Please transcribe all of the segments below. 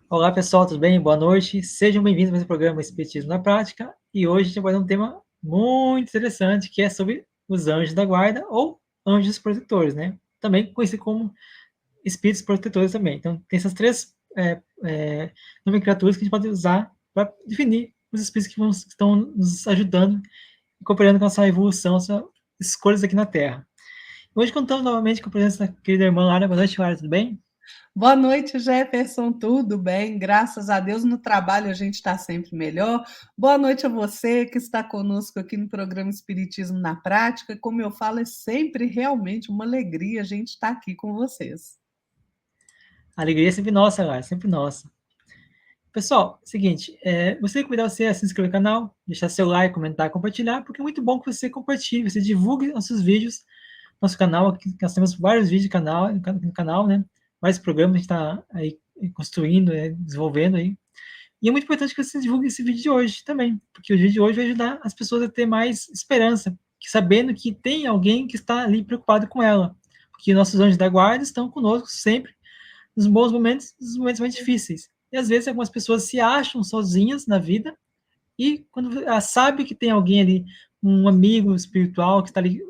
Olá pessoal, tudo bem? Boa noite. Sejam bem-vindos a mais um programa Espiritismo na Prática. E hoje a gente vai dar um tema muito interessante, que é sobre os anjos da guarda ou anjos protetores, né? Também conhecido como espíritos protetores também. Então, tem essas três nomenclaturas que a gente pode usar para definir os espíritos que estão nos ajudando e cooperando com a nossa evolução, nossas escolhas aqui na Terra. Hoje contamos novamente com a presença da querida irmã Lara. Boa noite, Lara, tudo bem? Boa noite, Jefferson. Tudo bem? Graças a Deus, no trabalho a gente está sempre melhor. Boa noite a você que está conosco aqui no programa Espiritismo na Prática. Como eu falo, é sempre realmente uma alegria a gente estar aqui com vocês. A alegria é sempre nossa, Lara, sempre nossa. Pessoal, seguinte, gostaria de convidar você a se inscrever no canal, deixar seu like, comentar, compartilhar, porque é muito bom que você compartilhe, você divulgue nossos vídeos, nosso canal, aqui, nós temos vários vídeos no canal, né? Vários programas a gente está aí construindo, desenvolvendo aí. E é muito importante que você divulgue esse vídeo de hoje também, porque o vídeo de hoje vai ajudar as pessoas a ter mais esperança, sabendo que tem alguém que está ali preocupado com ela, porque nossos anjos da guarda estão conosco sempre nos bons momentos e nos momentos mais difíceis. E às vezes algumas pessoas se acham sozinhas na vida e quando ela sabe que tem alguém ali, um amigo espiritual que está ali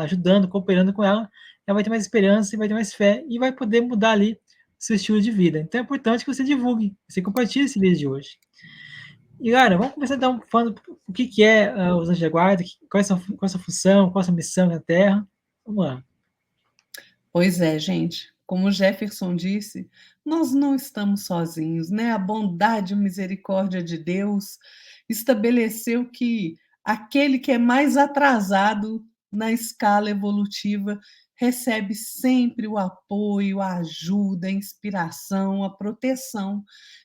ajudando, cooperando com ela, ela vai ter mais esperança e vai ter mais fé e vai poder mudar ali seu estilo de vida. Então é importante que você divulgue, você compartilhe esse vídeo de hoje. E, cara, vamos começar então falando o que é os anjos da guarda, qual é a sua função, qual é a sua missão na Terra. Vamos lá. Pois é, gente. Como o Jefferson disse, nós não estamos sozinhos, né? A bondade e misericórdia de Deus estabeleceu que aquele que é mais atrasado na escala evolutiva recebe sempre o apoio, a ajuda, a inspiração, a proteção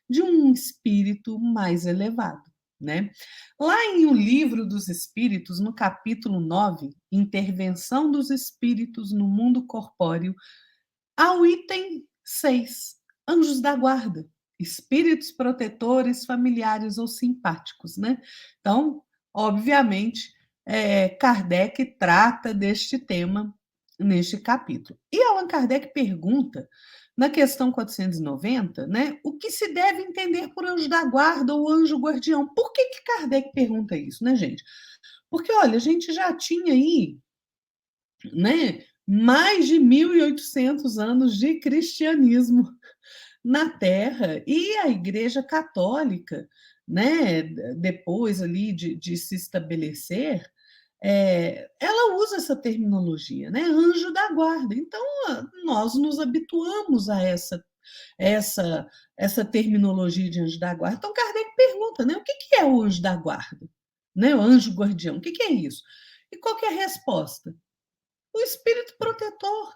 de um espírito mais elevado, né? Lá em O Livro dos Espíritos, no capítulo 9, Intervenção dos Espíritos no Mundo Corpóreo, há o item 6, Anjos da Guarda, espíritos protetores, familiares ou simpáticos, né? Então, obviamente, Kardec trata deste tema neste capítulo. E Allan Kardec pergunta, na questão 490, né, o que se deve entender por anjo da guarda ou anjo guardião? Por que Kardec pergunta isso, né, gente? Porque, olha, a gente já tinha aí, né, mais de 1.800 anos de cristianismo na Terra e a Igreja Católica, né, depois ali de se estabelecer, ela usa essa terminologia, né, anjo da guarda. Então, nós nos habituamos a essa, essa terminologia de anjo da guarda. Então, Kardec pergunta, né, o que é o anjo da guarda? Né, o anjo guardião, o que é isso? E qual que é a resposta? O espírito protetor,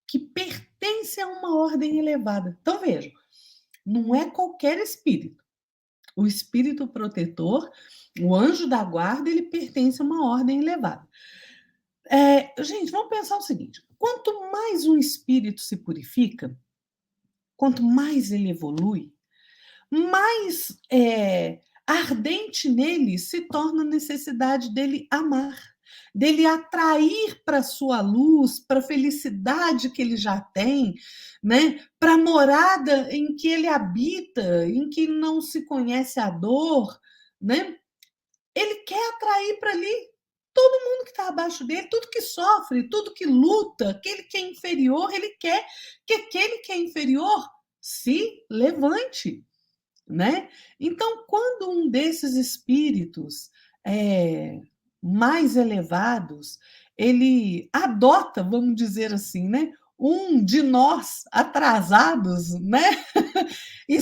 que pertence a uma ordem elevada. Então, vejam, não é qualquer espírito. O espírito protetor, o anjo da guarda, ele pertence a uma ordem elevada. Gente, vamos pensar o seguinte: quanto mais um espírito se purifica, quanto mais ele evolui, mais ardente nele se torna a necessidade dele amar, dele atrair para sua luz, para a felicidade que ele já tem, né? Para a morada em que ele habita, em que não se conhece a dor, né? Ele quer atrair para ali todo mundo que está abaixo dele, tudo que sofre, tudo que luta, aquele que é inferior, ele quer que aquele que é inferior se levante, né? Então, quando um desses espíritos mais elevados, ele adota, vamos dizer assim, né? Um de nós atrasados, né? e,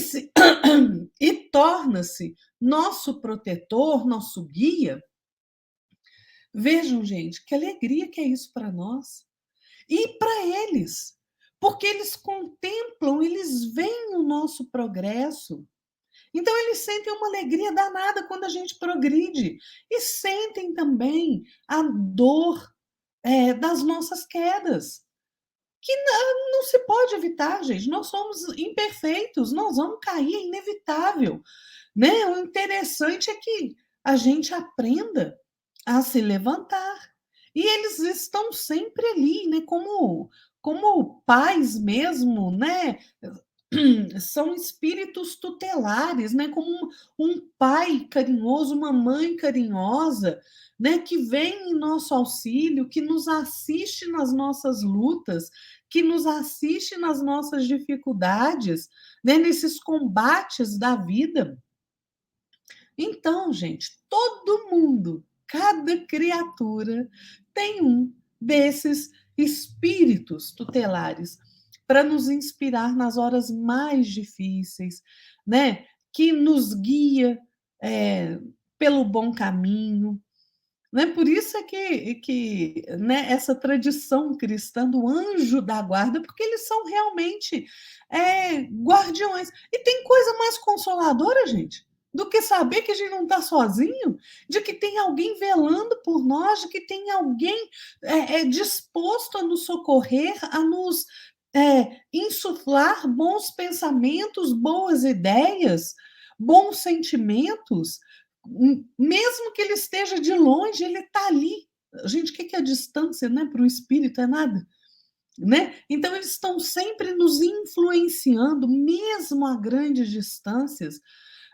e torna-se nosso protetor, nosso guia. Vejam, gente, que alegria que é isso para nós e para eles, porque eles contemplam, eles veem o nosso progresso. Então, eles sentem uma alegria danada quando a gente progride e sentem também a dor das nossas quedas, que não se pode evitar, gente. Nós somos imperfeitos, nós vamos cair, é inevitável. Né? O interessante é que a gente aprenda a se levantar. E eles estão sempre ali, né? Como pais mesmo, né? são espíritos tutelares, né? Como um pai carinhoso, uma mãe carinhosa, né? Que vem em nosso auxílio, que nos assiste nas nossas lutas, que nos assiste nas nossas dificuldades, né? Nesses combates da vida. Então, gente, todo mundo, cada criatura tem um desses espíritos tutelares para nos inspirar nas horas mais difíceis, né? Que nos guia pelo bom caminho. Né? Por isso é que né, essa tradição cristã do anjo da guarda, porque eles são realmente guardiões. E tem coisa mais consoladora, gente, do que saber que a gente não está sozinho, de que tem alguém velando por nós, de que tem alguém disposto a nos socorrer, a nos insuflar bons pensamentos, boas ideias, bons sentimentos. Mesmo que ele esteja de longe, ele está ali. Gente, o que é a distância, né? Para o espírito é nada. Né? Então, eles estão sempre nos influenciando, mesmo a grandes distâncias,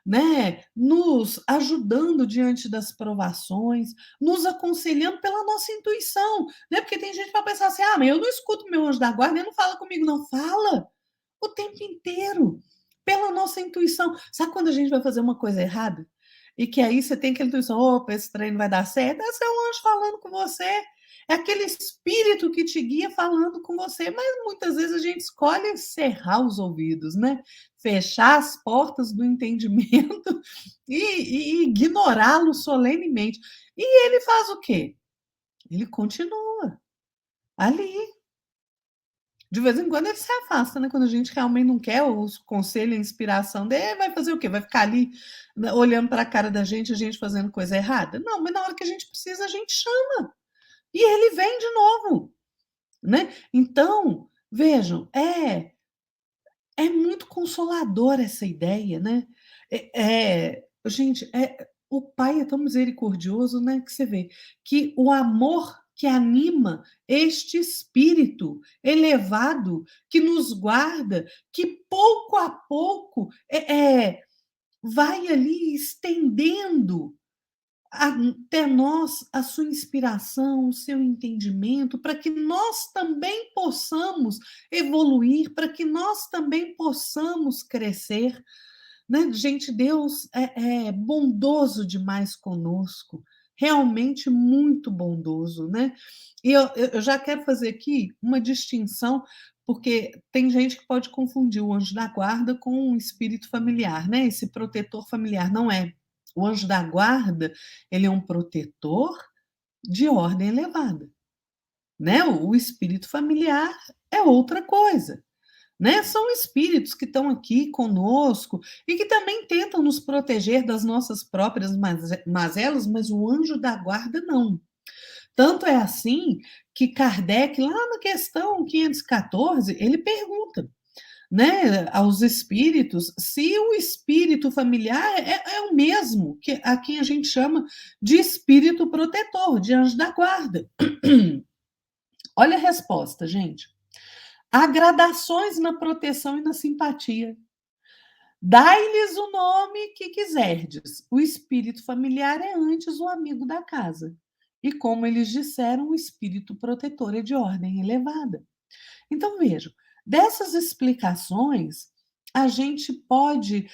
né? Nos ajudando diante das provações, nos aconselhando pela nossa intuição. Né? Porque tem gente que vai pensar assim: ah, mas eu não escuto meu anjo da guarda, ele não fala comigo, não. Fala o tempo inteiro, pela nossa intuição. Sabe quando a gente vai fazer uma coisa errada? E que aí você tem aquela intuição: opa, esse treino vai dar certo. Esse é um anjo falando com você. É aquele espírito que te guia falando com você, mas muitas vezes a gente escolhe cerrar os ouvidos, né? Fechar as portas do entendimento e ignorá-lo solenemente. E ele faz o quê? Ele continua ali. De vez em quando ele se afasta, né? Quando a gente realmente não quer o conselho, a inspiração dele, vai fazer o quê? Vai ficar ali olhando para a cara da gente, a gente fazendo coisa errada? Não, mas na hora que a gente precisa, a gente chama. E ele vem de novo, né? Então, vejam, é muito consolador essa ideia, né? Gente, o Pai é tão misericordioso, né? Que você vê que o amor que anima este espírito elevado que nos guarda, que pouco a pouco vai ali estendendo até nós a sua inspiração, o seu entendimento, para que nós também possamos evoluir, para que nós também possamos crescer. Né? Gente, Deus é bondoso demais conosco, realmente muito bondoso. Né? E eu já quero fazer aqui uma distinção, porque tem gente que pode confundir o anjo da guarda com um espírito familiar, né? Esse protetor familiar não é. O anjo da guarda, ele é um protetor de ordem elevada, né? O espírito familiar é outra coisa, né? São espíritos que estão aqui conosco e que também tentam nos proteger das nossas próprias mazelas, mas o anjo da guarda não. Tanto é assim que Kardec, lá na questão 514, ele pergunta, né, aos espíritos, se o espírito familiar é o mesmo que a quem a gente chama de espírito protetor, de anjo da guarda. Olha a resposta, gente. Há gradações na proteção e na simpatia. Dai-lhes o nome que quiserdes. O espírito familiar é antes o amigo da casa. E como eles disseram, o espírito protetor é de ordem elevada. Então, vejam, dessas explicações, a gente pode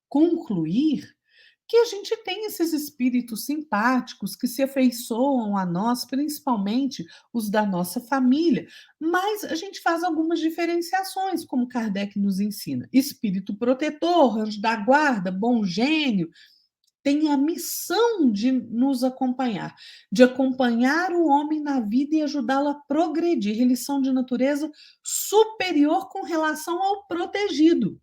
concluir que a gente tem esses espíritos simpáticos que se afeiçoam a nós, principalmente os da nossa família, mas a gente faz algumas diferenciações, como Kardec nos ensina. Espírito protetor, anjo da guarda, bom gênio, tem a missão de nos acompanhar, de acompanhar o homem na vida e ajudá-lo a progredir. Eles são de natureza superior com relação ao protegido.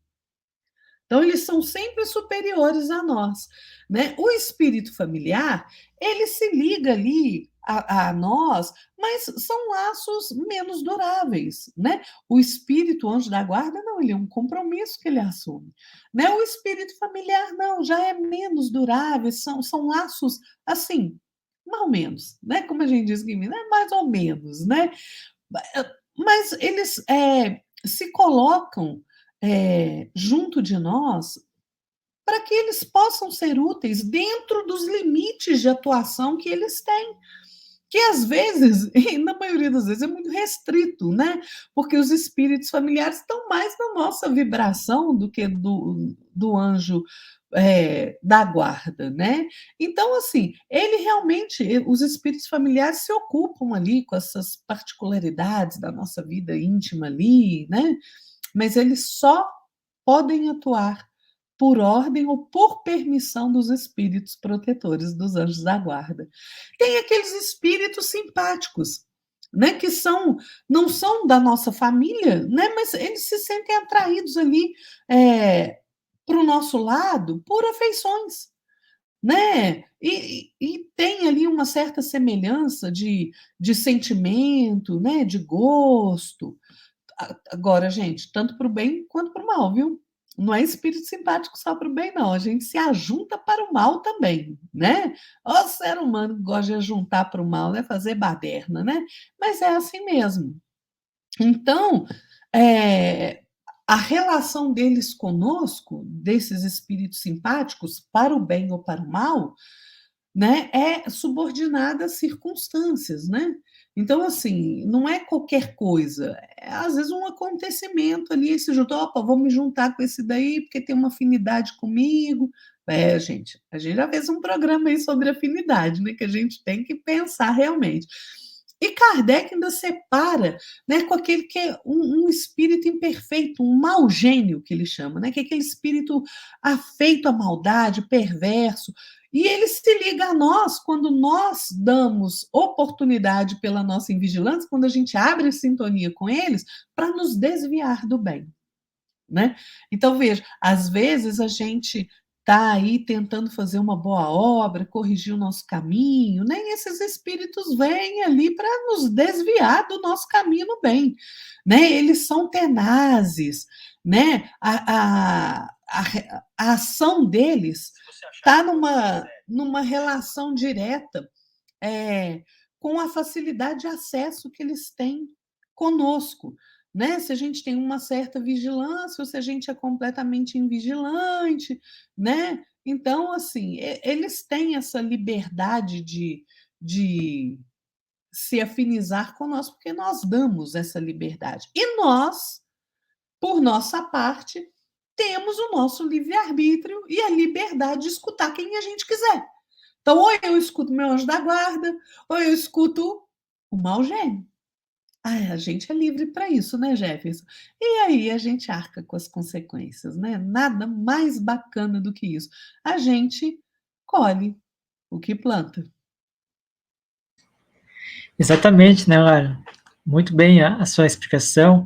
Então, eles são sempre superiores a nós. Né? O espírito familiar, ele se liga ali a nós, mas são laços menos duráveis. Né? O espírito anjo da guarda, não, ele é um compromisso que ele assume. Né? O espírito familiar, não, já é menos durável, são laços assim, mais ou menos, né? Como a gente diz aqui, né? Mais ou menos, né? Mas eles se colocam junto de nós para que eles possam ser úteis dentro dos limites de atuação que eles têm. Que às vezes, e na maioria das vezes, é muito restrito, né? Porque os espíritos familiares estão mais na nossa vibração do que do anjo da guarda, né? Então, assim, ele realmente, os espíritos familiares se ocupam ali com essas particularidades da nossa vida íntima ali, né? Mas eles só podem atuar por ordem ou por permissão dos espíritos protetores, dos anjos da guarda. Tem aqueles espíritos simpáticos, né, que não são da nossa família, né, mas eles se sentem atraídos ali para o nosso lado por afeições, né? E tem ali uma certa semelhança de sentimento, né, de gosto. Agora, gente, tanto para o bem quanto para o mal, viu? Não é espírito simpático só para o bem, não. A gente se ajunta para o mal também, né? O ser humano que gosta de ajuntar para o mal, né? Fazer baderna, né? Mas é assim mesmo. Então, é, a relação deles conosco, desses espíritos simpáticos, para o bem ou para o mal, né, é subordinada às circunstâncias, né? Então, assim, não é qualquer coisa. É, às vezes, um acontecimento ali, se juntou, opa, vou me juntar com esse daí, porque tem uma afinidade comigo. Gente, a gente já fez um programa aí sobre afinidade, né? Que a gente tem que pensar realmente. E Kardec ainda separa, né, com aquele que é um espírito imperfeito, um mau gênio, que ele chama, né? Que é aquele espírito afeito à maldade, perverso, e ele se liga a nós quando nós damos oportunidade pela nossa invigilância, quando a gente abre sintonia com eles, para nos desviar do bem, né? Então, veja, às vezes a gente está aí tentando fazer uma boa obra, corrigir o nosso caminho, né? E esses espíritos vêm ali para nos desviar do nosso caminho no bem, né? Eles são tenazes, né? A ação deles está numa relação direta com a facilidade de acesso que eles têm conosco, né? Se a gente tem uma certa vigilância ou se a gente é completamente invigilante, né? Então, assim, eles têm essa liberdade de se afinizar conosco, porque nós damos essa liberdade. E nós, por nossa parte, temos o nosso livre-arbítrio e a liberdade de escutar quem a gente quiser. Então, ou eu escuto meu anjo da guarda, ou eu escuto o mau gênio. A gente é livre para isso, né, Jefferson? E aí a gente arca com as consequências, né? Nada mais bacana do que isso. A gente colhe o que planta. Exatamente, né, Lara? Muito bem a sua explicação,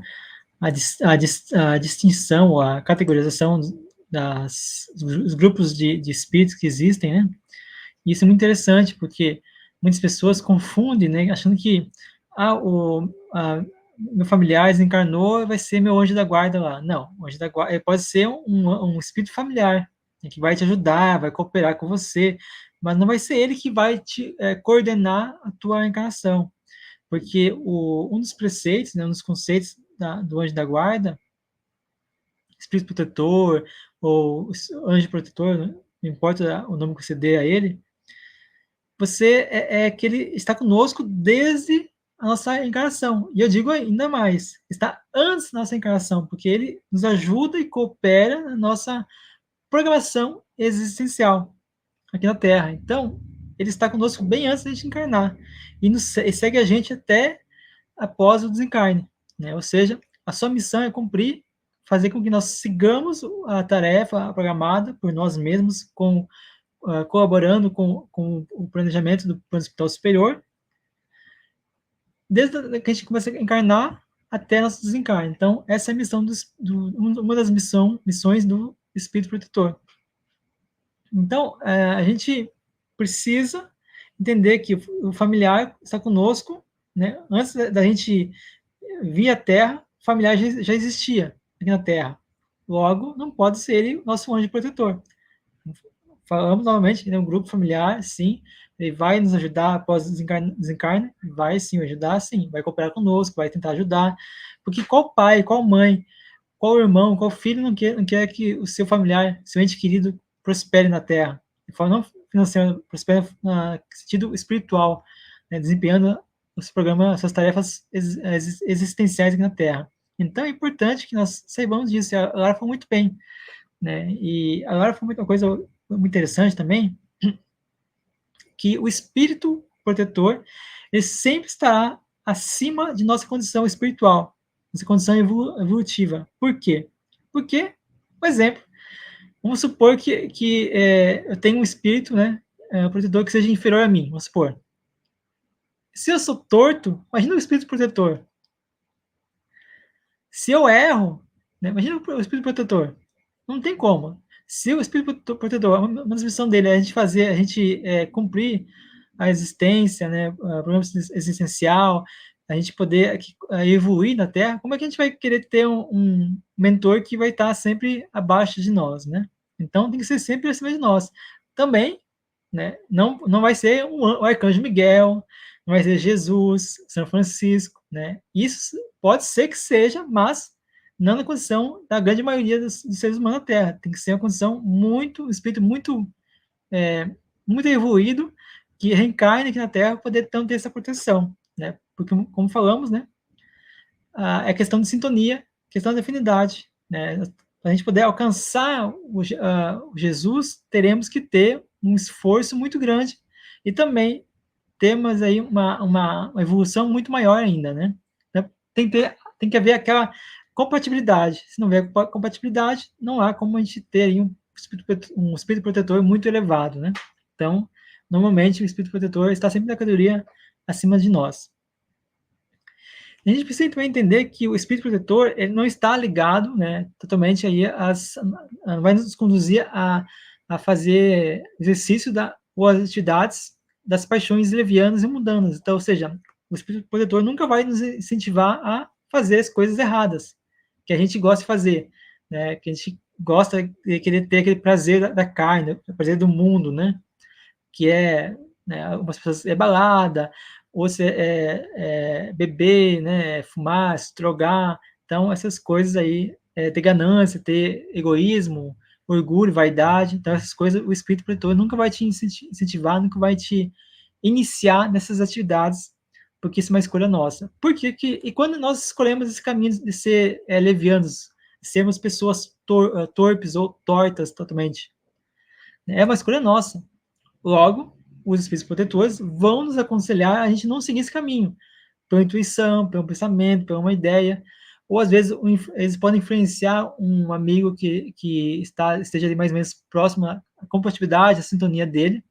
a distinção, a categorização dos grupos de espíritos que existem, né? E isso é muito interessante, porque muitas pessoas confundem, né, achando que meu familiar desencarnou, vai ser meu anjo da guarda lá. Não, o anjo da guarda pode ser um espírito familiar, né, que vai te ajudar, vai cooperar com você, mas não vai ser ele que vai te coordenar a tua encarnação, porque um dos preceitos, né, um dos conceitos do anjo da guarda, espírito protetor, ou anjo protetor, né, não importa o nome que você dê a ele, você que ele está conosco desde a nossa encarnação. E eu digo ainda mais, está antes da nossa encarnação, porque ele nos ajuda e coopera na nossa programação existencial aqui na Terra. Então, ele está conosco bem antes de a gente encarnar e segue a gente até após o desencarne, né? Ou seja, a sua missão é cumprir, fazer com que nós sigamos a tarefa programada por nós mesmos, colaborando com o planejamento do plano hospital superior, desde que a gente começa a encarnar até nosso desencarne. Então, essa é a missão uma das missões do Espírito Protetor. Então, a gente precisa entender que o familiar está conosco, né? Antes da gente vir à Terra, o familiar já existia aqui na Terra. Logo, não pode ser ele nosso anjo protetor. Falamos novamente, ele é um grupo familiar, sim, ele vai nos ajudar após o desencarne, vai sim ajudar, sim, vai cooperar conosco, vai tentar ajudar, Porque qual pai, qual mãe, qual irmão, qual filho não quer que o seu familiar, seu ente querido, prospere na Terra? De forma não financeira, prospere no sentido espiritual, né, desempenhando os programas, suas tarefas existenciais aqui na Terra. Então é importante que nós saibamos disso. A Lara falou muito bem, né? E a Lara falou uma coisa muito interessante também, que o espírito protetor, ele sempre estará acima de nossa condição espiritual, nossa condição evolutiva. Por quê? Porque, por exemplo, vamos supor que eu tenho um espírito, né, protetor que seja inferior a mim, vamos supor. Se eu sou torto, imagina o espírito protetor. Se eu erro, né, imagina o espírito protetor. Não tem como. Se o espírito protetor, uma das missões dele é a gente cumprir a existência, né, o programa existencial, a gente poder evoluir na Terra, como é que a gente vai querer ter um mentor que vai estar sempre abaixo de nós, né? Então tem que ser sempre acima de nós. Também, né, não vai ser o Arcanjo Miguel, não vai ser Jesus, São Francisco, né? Isso pode ser que seja, mas não na condição da grande maioria dos seres humanos na Terra. Tem que ser uma condição um espírito muito evoluído, que reencarne aqui na Terra para poder então ter essa proteção, né? Porque, como falamos, né, é questão de sintonia, questão de afinidade, né? Para a gente poder alcançar o Jesus, teremos que ter um esforço muito grande e também temos aí uma evolução muito maior ainda, né? Então, tem que haver aquela compatibilidade. Se não houver compatibilidade, não há como a gente ter aí um espírito protetor muito elevado, né? Então, normalmente, o espírito protetor está sempre na categoria acima de nós. A gente precisa também entender que o espírito protetor ele não está ligado, né, totalmente aí vai nos conduzir a fazer exercício ou as atividades das paixões levianas e mundanas. Então, ou seja, o espírito protetor nunca vai nos incentivar a fazer as coisas erradas que a gente gosta de fazer, né, que a gente gosta de querer ter aquele prazer da carne, o prazer do mundo, né, que é, né, algumas pessoas é balada, ou se beber, né, fumar, se drogar, então essas coisas aí, ter ganância, ter egoísmo, orgulho, vaidade, então essas coisas o espírito protetor nunca vai te incentivar, nunca vai te iniciar nessas atividades, porque isso é uma escolha nossa. E quando nós escolhemos esse caminho de ser levianos, de sermos pessoas torpes ou tortas totalmente, é uma escolha nossa. Logo, os espíritos protetores vão nos aconselhar a gente não seguir esse caminho, pela intuição, pelo pensamento, pela uma ideia, ou às vezes eles podem influenciar um amigo que esteja ali mais ou menos próximo à compatibilidade, à sintonia dele,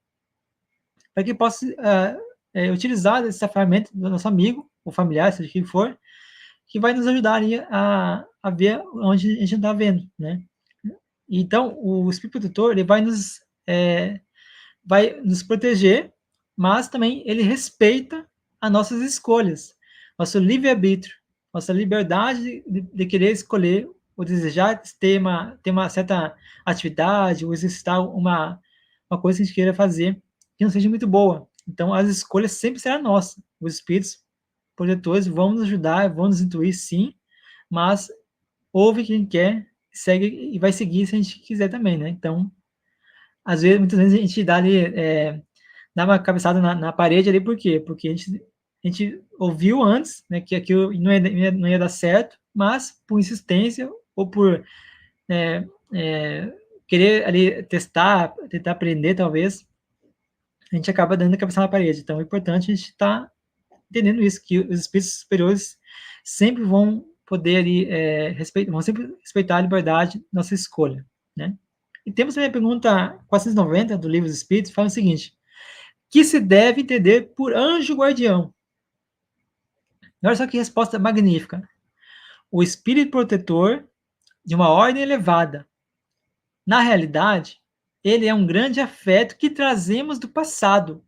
para que possa utilizar essa ferramenta do nosso amigo, ou familiar, seja quem for, que vai nos ajudar a ver onde a gente não está vendo, né? Então, o espírito protetor, ele vai nos proteger, mas também ele respeita as nossas escolhas, nosso livre-arbítrio, nossa liberdade de querer escolher ou desejar ter uma certa atividade ou exercitar uma coisa que a gente queira fazer que não seja muito boa. Então, as escolhas sempre serão nossas. Os espíritos protetores vão nos ajudar, vão nos intuir, sim, mas ouve quem quer, segue e vai seguir se a gente quiser também, né? Então, às vezes, muitas vezes a gente dá ali, dá uma cabeçada na parede ali, por quê? Porque a gente ouviu antes, né, que aquilo não ia dar certo, mas por insistência ou por é, querer ali testar, tentar aprender, talvez, a gente acaba dando a cabeçada na parede. Então, é importante a gente estar entendendo isso, que os espíritos superiores sempre vão poder ali, vão sempre respeitar a liberdade da nossa escolha, né? E temos também a pergunta 490 do Livro dos Espíritos, fala o seguinte: que se deve entender por anjo guardião? E olha só que resposta magnífica. O espírito protetor de uma ordem elevada. Na realidade, ele é um grande afeto que trazemos do passado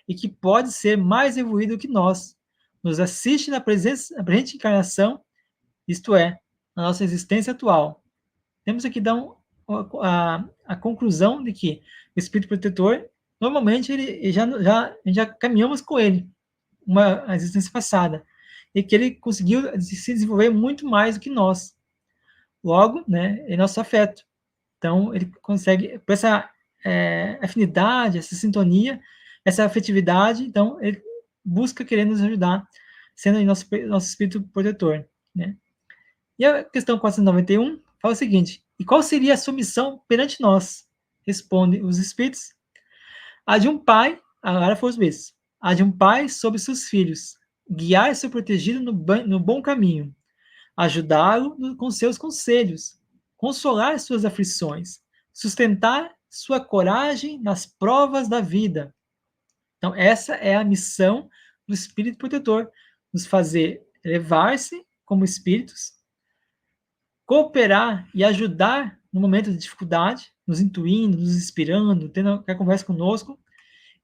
e que pode ser mais evoluído que nós. Nos assiste na presente encarnação, isto é, na nossa existência atual. Temos aqui a conclusão de que o espírito protetor, normalmente, a gente já caminhamos com ele, uma existência passada. e que ele conseguiu se desenvolver muito mais do que nós. Logo, né, é nosso afeto. Então, ele consegue, por essa afinidade, essa sintonia, essa afetividade, então, ele busca querer nos ajudar, sendo nosso espírito protetor, né? E a questão 491 fala o seguinte: e qual seria a sua missão perante nós? Responde os espíritos: a de um pai, agora foram os mesmos, a de um pai sobre seus filhos, guiar seu protegido no bom caminho, ajudá-lo com seus conselhos, consolar suas aflições, sustentar sua coragem nas provas da vida. Então, essa é a missão do espírito protetor, nos fazer elevar-se como espíritos, cooperar e ajudar no momento de dificuldade, nos intuindo, nos inspirando, tendo a conversa conosco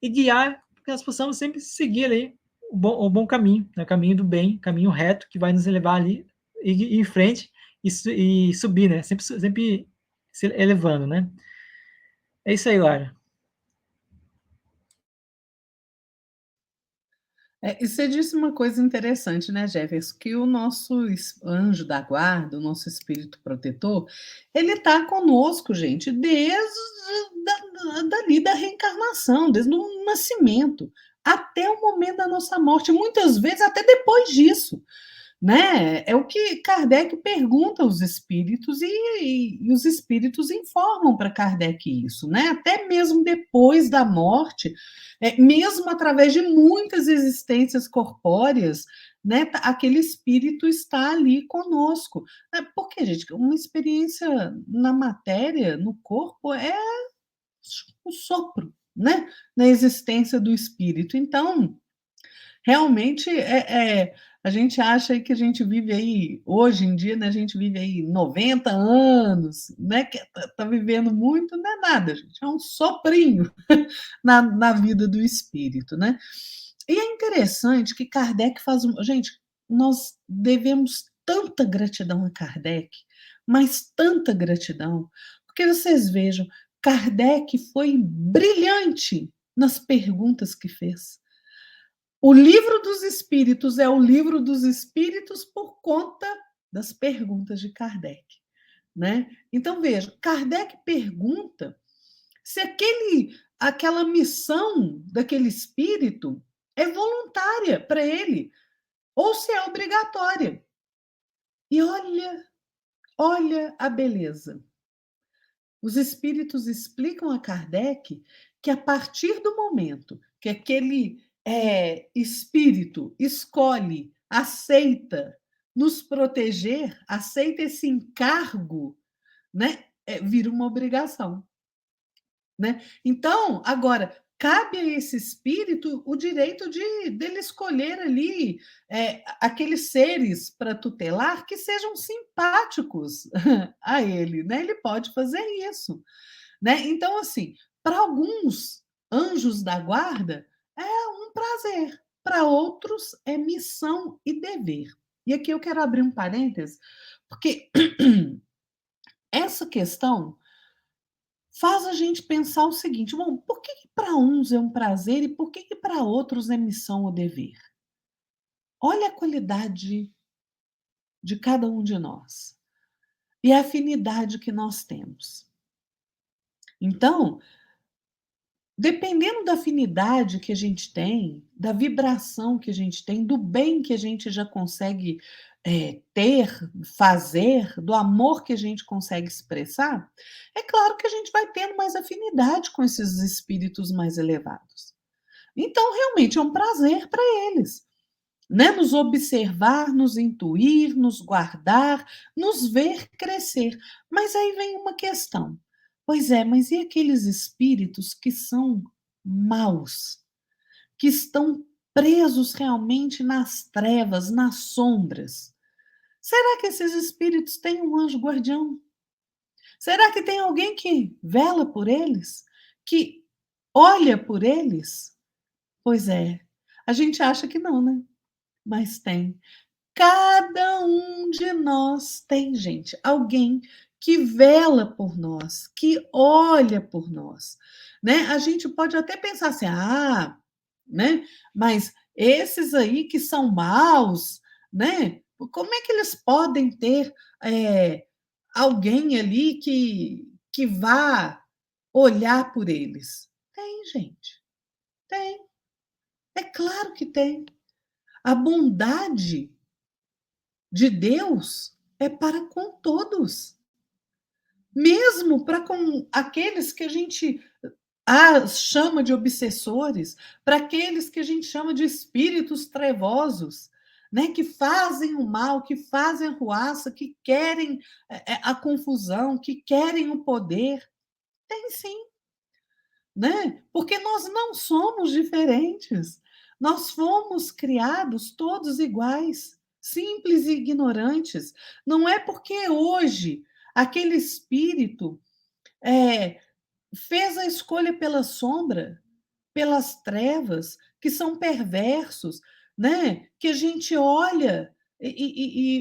e guiar para que nós possamos sempre seguir ali o bom caminho, né? O caminho do bem, caminho reto que vai nos levar ali e ir em frente e subir, né? Sempre se elevando, né? É isso aí, Lara. E você disse uma coisa interessante, né, Jefferson, que o nosso anjo da guarda, o nosso espírito protetor, ele está conosco, gente, desde dali da reencarnação, desde o nascimento, até o momento da nossa morte, muitas vezes até depois disso. Né? É o que Kardec pergunta aos espíritos e os espíritos informam para Kardec isso, né? Até mesmo depois da morte, mesmo através de muitas existências corpóreas, né? Aquele espírito está ali conosco. Porque, gente, uma experiência na matéria, no corpo, é o sopro, né? Na existência do espírito. Então, realmente, a gente acha que a gente vive aí, hoje em dia, né, a gente vive aí 90 anos, né, que tá vivendo muito, não é nada, gente, é um soprinho na vida do espírito, né? E é interessante que Kardec faz. Gente, nós devemos tanta gratidão a Kardec, mas tanta gratidão, porque vocês vejam, Kardec foi brilhante nas perguntas que fez. O livro dos espíritos é o livro dos espíritos por conta das perguntas de Kardec, né? Então veja, Kardec pergunta se aquela missão daquele espírito é voluntária para ele ou se é obrigatória. E olha a beleza. Os espíritos explicam a Kardec que a partir do momento que aquele espírito escolhe, aceita nos proteger, aceita esse encargo, né, vira uma obrigação. Né? Então, agora, cabe a esse espírito o direito dele escolher ali aqueles seres para tutelar que sejam simpáticos a ele, né? Ele pode fazer isso, né? Então, assim, para alguns anjos da guarda é um prazer, para outros é missão e dever. E aqui eu quero abrir um parênteses, porque essa questão faz a gente pensar o seguinte: bom, por que para uns é um prazer e por que para outros é missão ou dever? Olha a qualidade de cada um de nós e a afinidade que nós temos. Então, dependendo da afinidade que a gente tem, da vibração que a gente tem, do bem que a gente já consegue ter, fazer, do amor que a gente consegue expressar, é claro que a gente vai tendo mais afinidade com esses espíritos mais elevados. Então, realmente é um prazer para eles, né? Nos observar, nos intuir, nos guardar, nos ver crescer. Mas aí vem uma questão. Pois é, mas e aqueles espíritos que são maus, que estão presos realmente nas trevas, nas sombras? Será que esses espíritos têm um anjo guardião? Será que tem alguém que vela por eles? Que olha por eles? Pois é, a gente acha que não, né? Mas tem. Cada um de nós tem, gente, alguém que vela por nós, que olha por nós, né? A gente pode até pensar assim, né? Mas esses aí que são maus, né? Como é que eles podem ter alguém ali que vá olhar por eles? Tem, gente, tem. É claro que tem. A bondade de Deus é para com todos, mesmo para com aqueles que a gente chama de obsessores, para aqueles que a gente chama de espíritos trevosos, né, que fazem o mal, que fazem a ruaça, que querem a confusão, que querem o poder. Tem sim, né? Porque nós não somos diferentes. Nós fomos criados todos iguais, simples e ignorantes. Não é porque hoje aquele espírito fez a escolha pela sombra, pelas trevas, que são perversos, né? Que a gente olha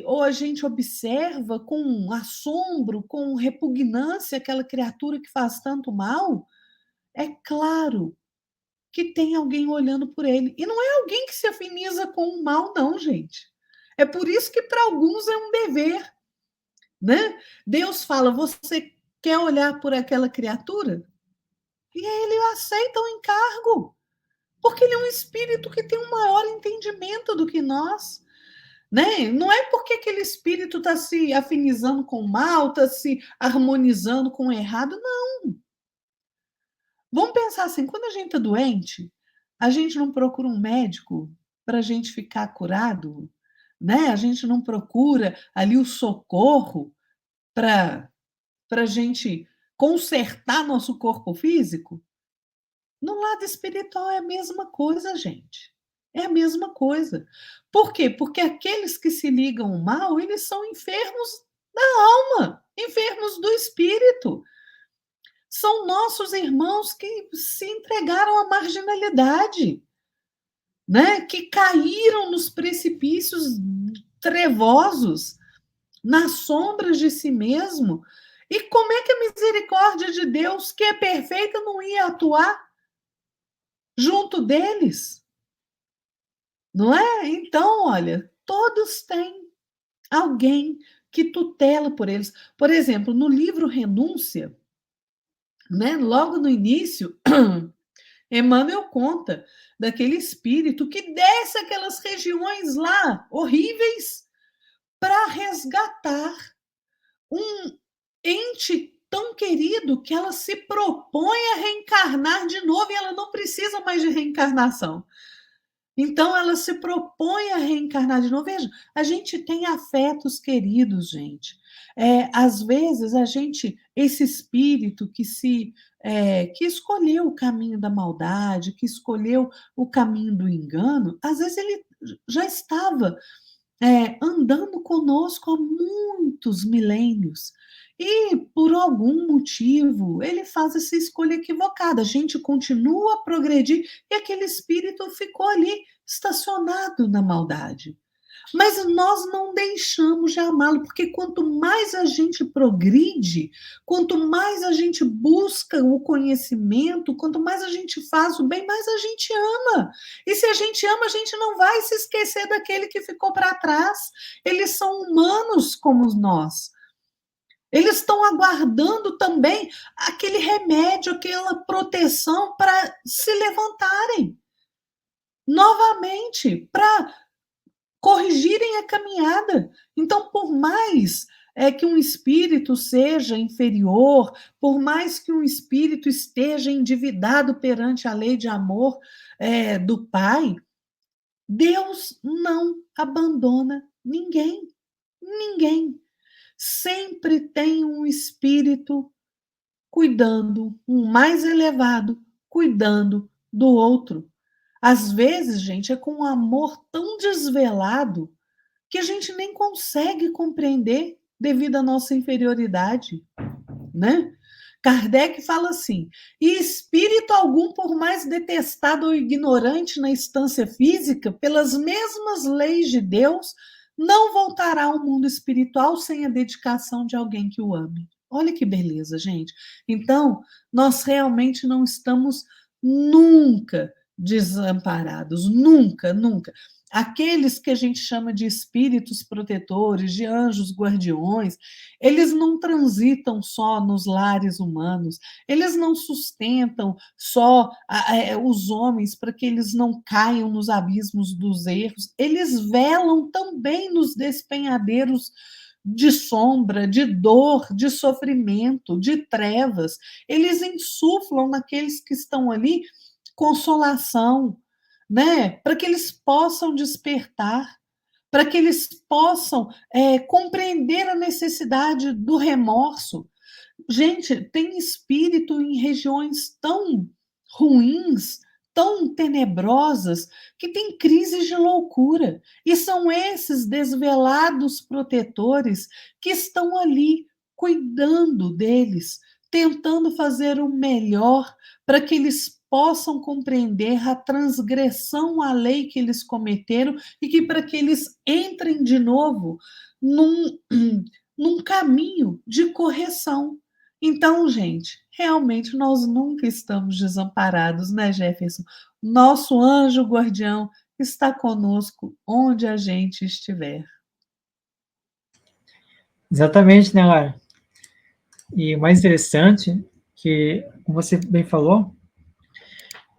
ou a gente observa com assombro, com repugnância aquela criatura que faz tanto mal. É claro que tem alguém olhando por ele. E não é alguém que se afiniza com o mal, não, gente. É por isso que para alguns é um dever, né? Deus fala: você quer olhar por aquela criatura? E aí ele aceita o encargo, porque ele é um espírito que tem um maior entendimento do que nós. Né? Não é porque aquele espírito está se afinizando com o mal, está se harmonizando com o errado, não. Vamos pensar assim, quando a gente está doente, a gente não procura um médico para a gente ficar curado, né? A gente não procura ali o socorro para a gente consertar nosso corpo físico. No lado espiritual é a mesma coisa, gente. É a mesma coisa. Por quê? Porque aqueles que se ligam ao mal, eles são enfermos da alma, enfermos do espírito. São nossos irmãos que se entregaram à marginalidade, né? Que caíram nos precipícios trevosos, nas sombras de si mesmo. E como é que a misericórdia de Deus, que é perfeita, não ia atuar junto deles? Não é? Então, olha, todos têm alguém que tutela por eles. Por exemplo, no livro Renúncia, né, logo no início, Emmanuel conta daquele espírito que desce aquelas regiões lá horríveis para resgatar um ente tão querido que ela se propõe a reencarnar de novo e ela não precisa mais de reencarnação. Então, ela se propõe a reencarnar de novo. Veja, a gente tem afetos queridos, gente. Às vezes, esse espírito que escolheu o caminho da maldade, que escolheu o caminho do engano, às vezes ele já estava andando conosco há muitos milênios. E, por algum motivo, ele faz essa escolha equivocada. A gente continua a progredir e aquele espírito ficou ali, estacionado na maldade. Mas nós não deixamos de amá-lo, porque quanto mais a gente progride, quanto mais a gente busca o conhecimento, quanto mais a gente faz o bem, mais a gente ama. E se a gente ama, a gente não vai se esquecer daquele que ficou para trás. Eles são humanos como nós. Eles estão aguardando também aquele remédio, aquela proteção para se levantarem novamente, para corrigirem a caminhada. Então, por mais que um espírito seja inferior, por mais que um espírito esteja endividado perante a lei de amor do Pai, Deus não abandona ninguém. Ninguém. Sempre tem um espírito cuidando, um mais elevado, cuidando do outro. Às vezes, gente, é com um amor tão desvelado que a gente nem consegue compreender devido à nossa inferioridade, né? Kardec fala assim: e espírito algum, por mais detestado ou ignorante na instância física, pelas mesmas leis de Deus, não voltará ao mundo espiritual sem a dedicação de alguém que o ame. Olha que beleza, gente. Então, nós realmente não estamos nunca desamparados, nunca, nunca. aqueles que a gente chama de espíritos protetores, de anjos guardiões, eles não transitam só nos lares humanos, eles não sustentam só os homens para que eles não caiam nos abismos dos erros, eles velam também nos despenhadeiros de sombra, de dor, de sofrimento, de trevas. Eles insuflam naqueles que estão ali consolação, né? Para que eles possam despertar, para que eles possam compreender a necessidade do remorso. Gente, tem espírito em regiões tão ruins, tão tenebrosas, que tem crises de loucura. E são esses desvelados protetores que estão ali cuidando deles, tentando fazer o melhor para que eles possam compreender a transgressão à lei que eles cometeram e que para que eles entrem de novo num, num caminho de correção. Então, gente, realmente nós nunca estamos desamparados, né, Jefferson? Nosso anjo guardião está conosco onde a gente estiver. Exatamente, né, Lara? E o mais interessante, que, como você bem falou,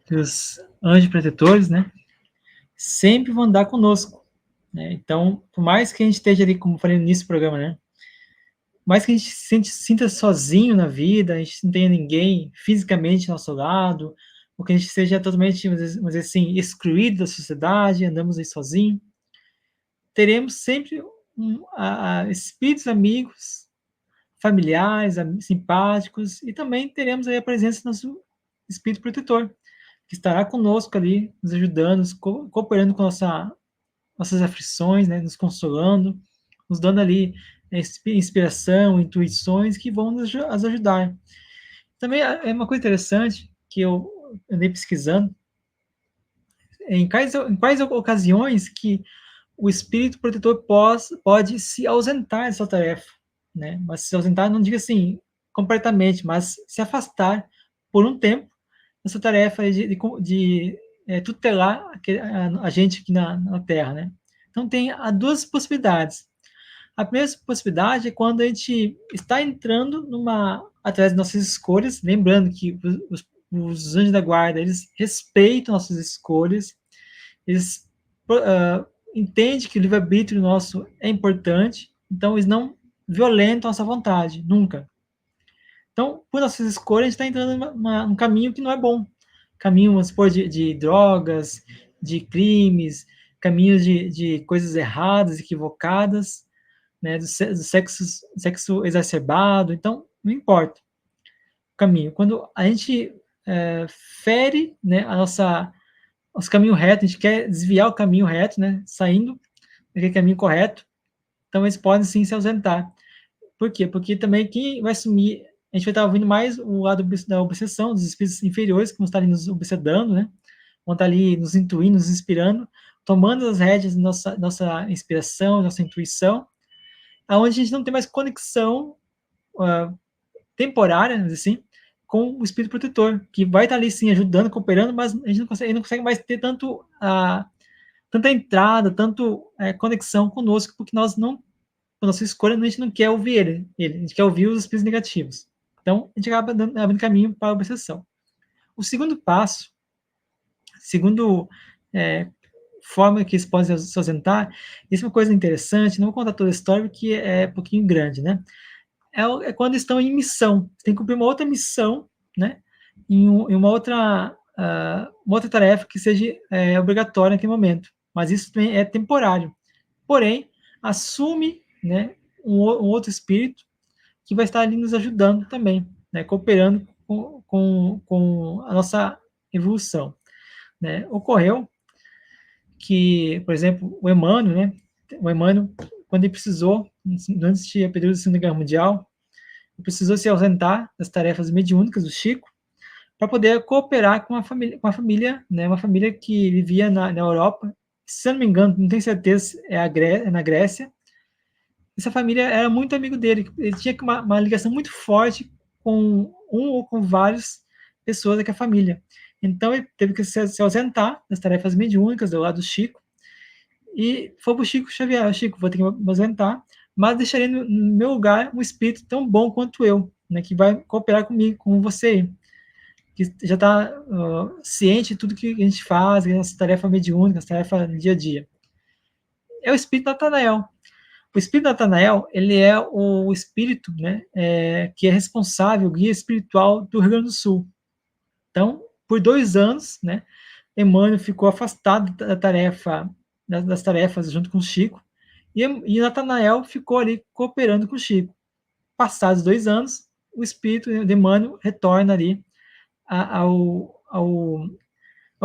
que os anjos protetores, né, sempre vão andar conosco, né? Então, por mais que a gente esteja ali, como eu falei no início do programa, né, por mais que a gente se sinta sozinho na vida, a gente não tenha ninguém fisicamente ao nosso lado, ou que a gente seja totalmente, vamos dizer assim, excluído da sociedade, andamos aí sozinho, teremos sempre espíritos amigos, familiares, simpáticos, e também teremos aí a presença do nosso espírito protetor, que estará conosco ali, nos ajudando, cooperando com nossas aflições, né, nos consolando, nos dando ali inspiração, intuições que vão nos ajudar. Também é uma coisa interessante que eu andei pesquisando, em quais ocasiões que o espírito protetor pode se ausentar dessa tarefa, né? Mas se ausentar, não diga assim completamente, mas se afastar por um tempo dessa tarefa de tutelar a gente aqui na Terra, né? Então tem duas possibilidades. A primeira possibilidade é quando a gente está entrando através de nossas escolhas, lembrando que os anjos da guarda, eles respeitam nossas escolhas, eles entendem que o livre-arbítrio nosso é importante, então eles não violentam a nossa vontade, nunca. Então, por nossas escolhas, a gente está entrando num caminho que não é bom. Caminho, vamos supor, de drogas, de crimes, caminhos de coisas erradas, equivocadas, né, do sexo exacerbado. Então, não importa o caminho. Quando a gente fere, né, nosso caminho reto, a gente quer desviar o caminho reto, né, saindo daquele caminho correto, então eles podem sim se ausentar. Por quê? Porque também quem vai assumir, a gente vai estar ouvindo mais o lado da obsessão, dos espíritos inferiores, que vão estar ali nos obsedando, né, vão estar ali nos intuindo, nos inspirando, tomando as rédeas da nossa inspiração, nossa intuição, aonde a gente não tem mais conexão temporária, assim, com o espírito protetor, que vai estar ali sim ajudando, cooperando, mas a gente não consegue mais ter tanta entrada, tanto conexão conosco, porque nós não, com a nossa escolha, a gente não quer ouvir ele, a gente quer ouvir os espíritos negativos. Então, a gente acaba abrindo caminho para a obsessão. O segundo passo, segundo forma que eles podem se ausentar, isso é uma coisa interessante, não vou contar toda a história, porque é um pouquinho grande, né? É quando estão em missão. Tem que cumprir uma outra missão, né? Em uma outra tarefa que seja obrigatória naquele momento. Mas isso também é temporário. Porém, assume, né, um outro espírito que vai estar ali nos ajudando também, né, cooperando com a nossa evolução. Né? Ocorreu que, por exemplo, o Emmanuel, né, quando ele precisou, durante a período da Segunda Guerra Mundial, precisou se ausentar das tarefas mediúnicas do Chico para poder cooperar com a família, né, uma família que vivia na Europa, se eu não me engano, não tenho certeza, é na Grécia. Essa família era muito amigo dele, ele tinha uma ligação muito forte com um ou com várias pessoas daquela família. Então ele teve que se ausentar das tarefas mediúnicas do lado do Chico e falou para o Chico Xavier: Chico, vou ter que me aposentar, mas deixarei no meu lugar um espírito tão bom quanto eu, né, que vai cooperar comigo, com você, que já está ciente de tudo que a gente faz, essa tarefa mediúnica, essa tarefa do dia a dia. É o espírito Natanael. O espírito Natanael, ele é o espírito, né, que é responsável, guia espiritual do Rio Grande do Sul. Então, por 2 anos, né, Emmanuel ficou afastado da tarefa, das tarefas junto com o Chico, e Natanael ficou ali cooperando com o Chico. Passados 2 anos, o espírito de Emmanuel retorna ali ao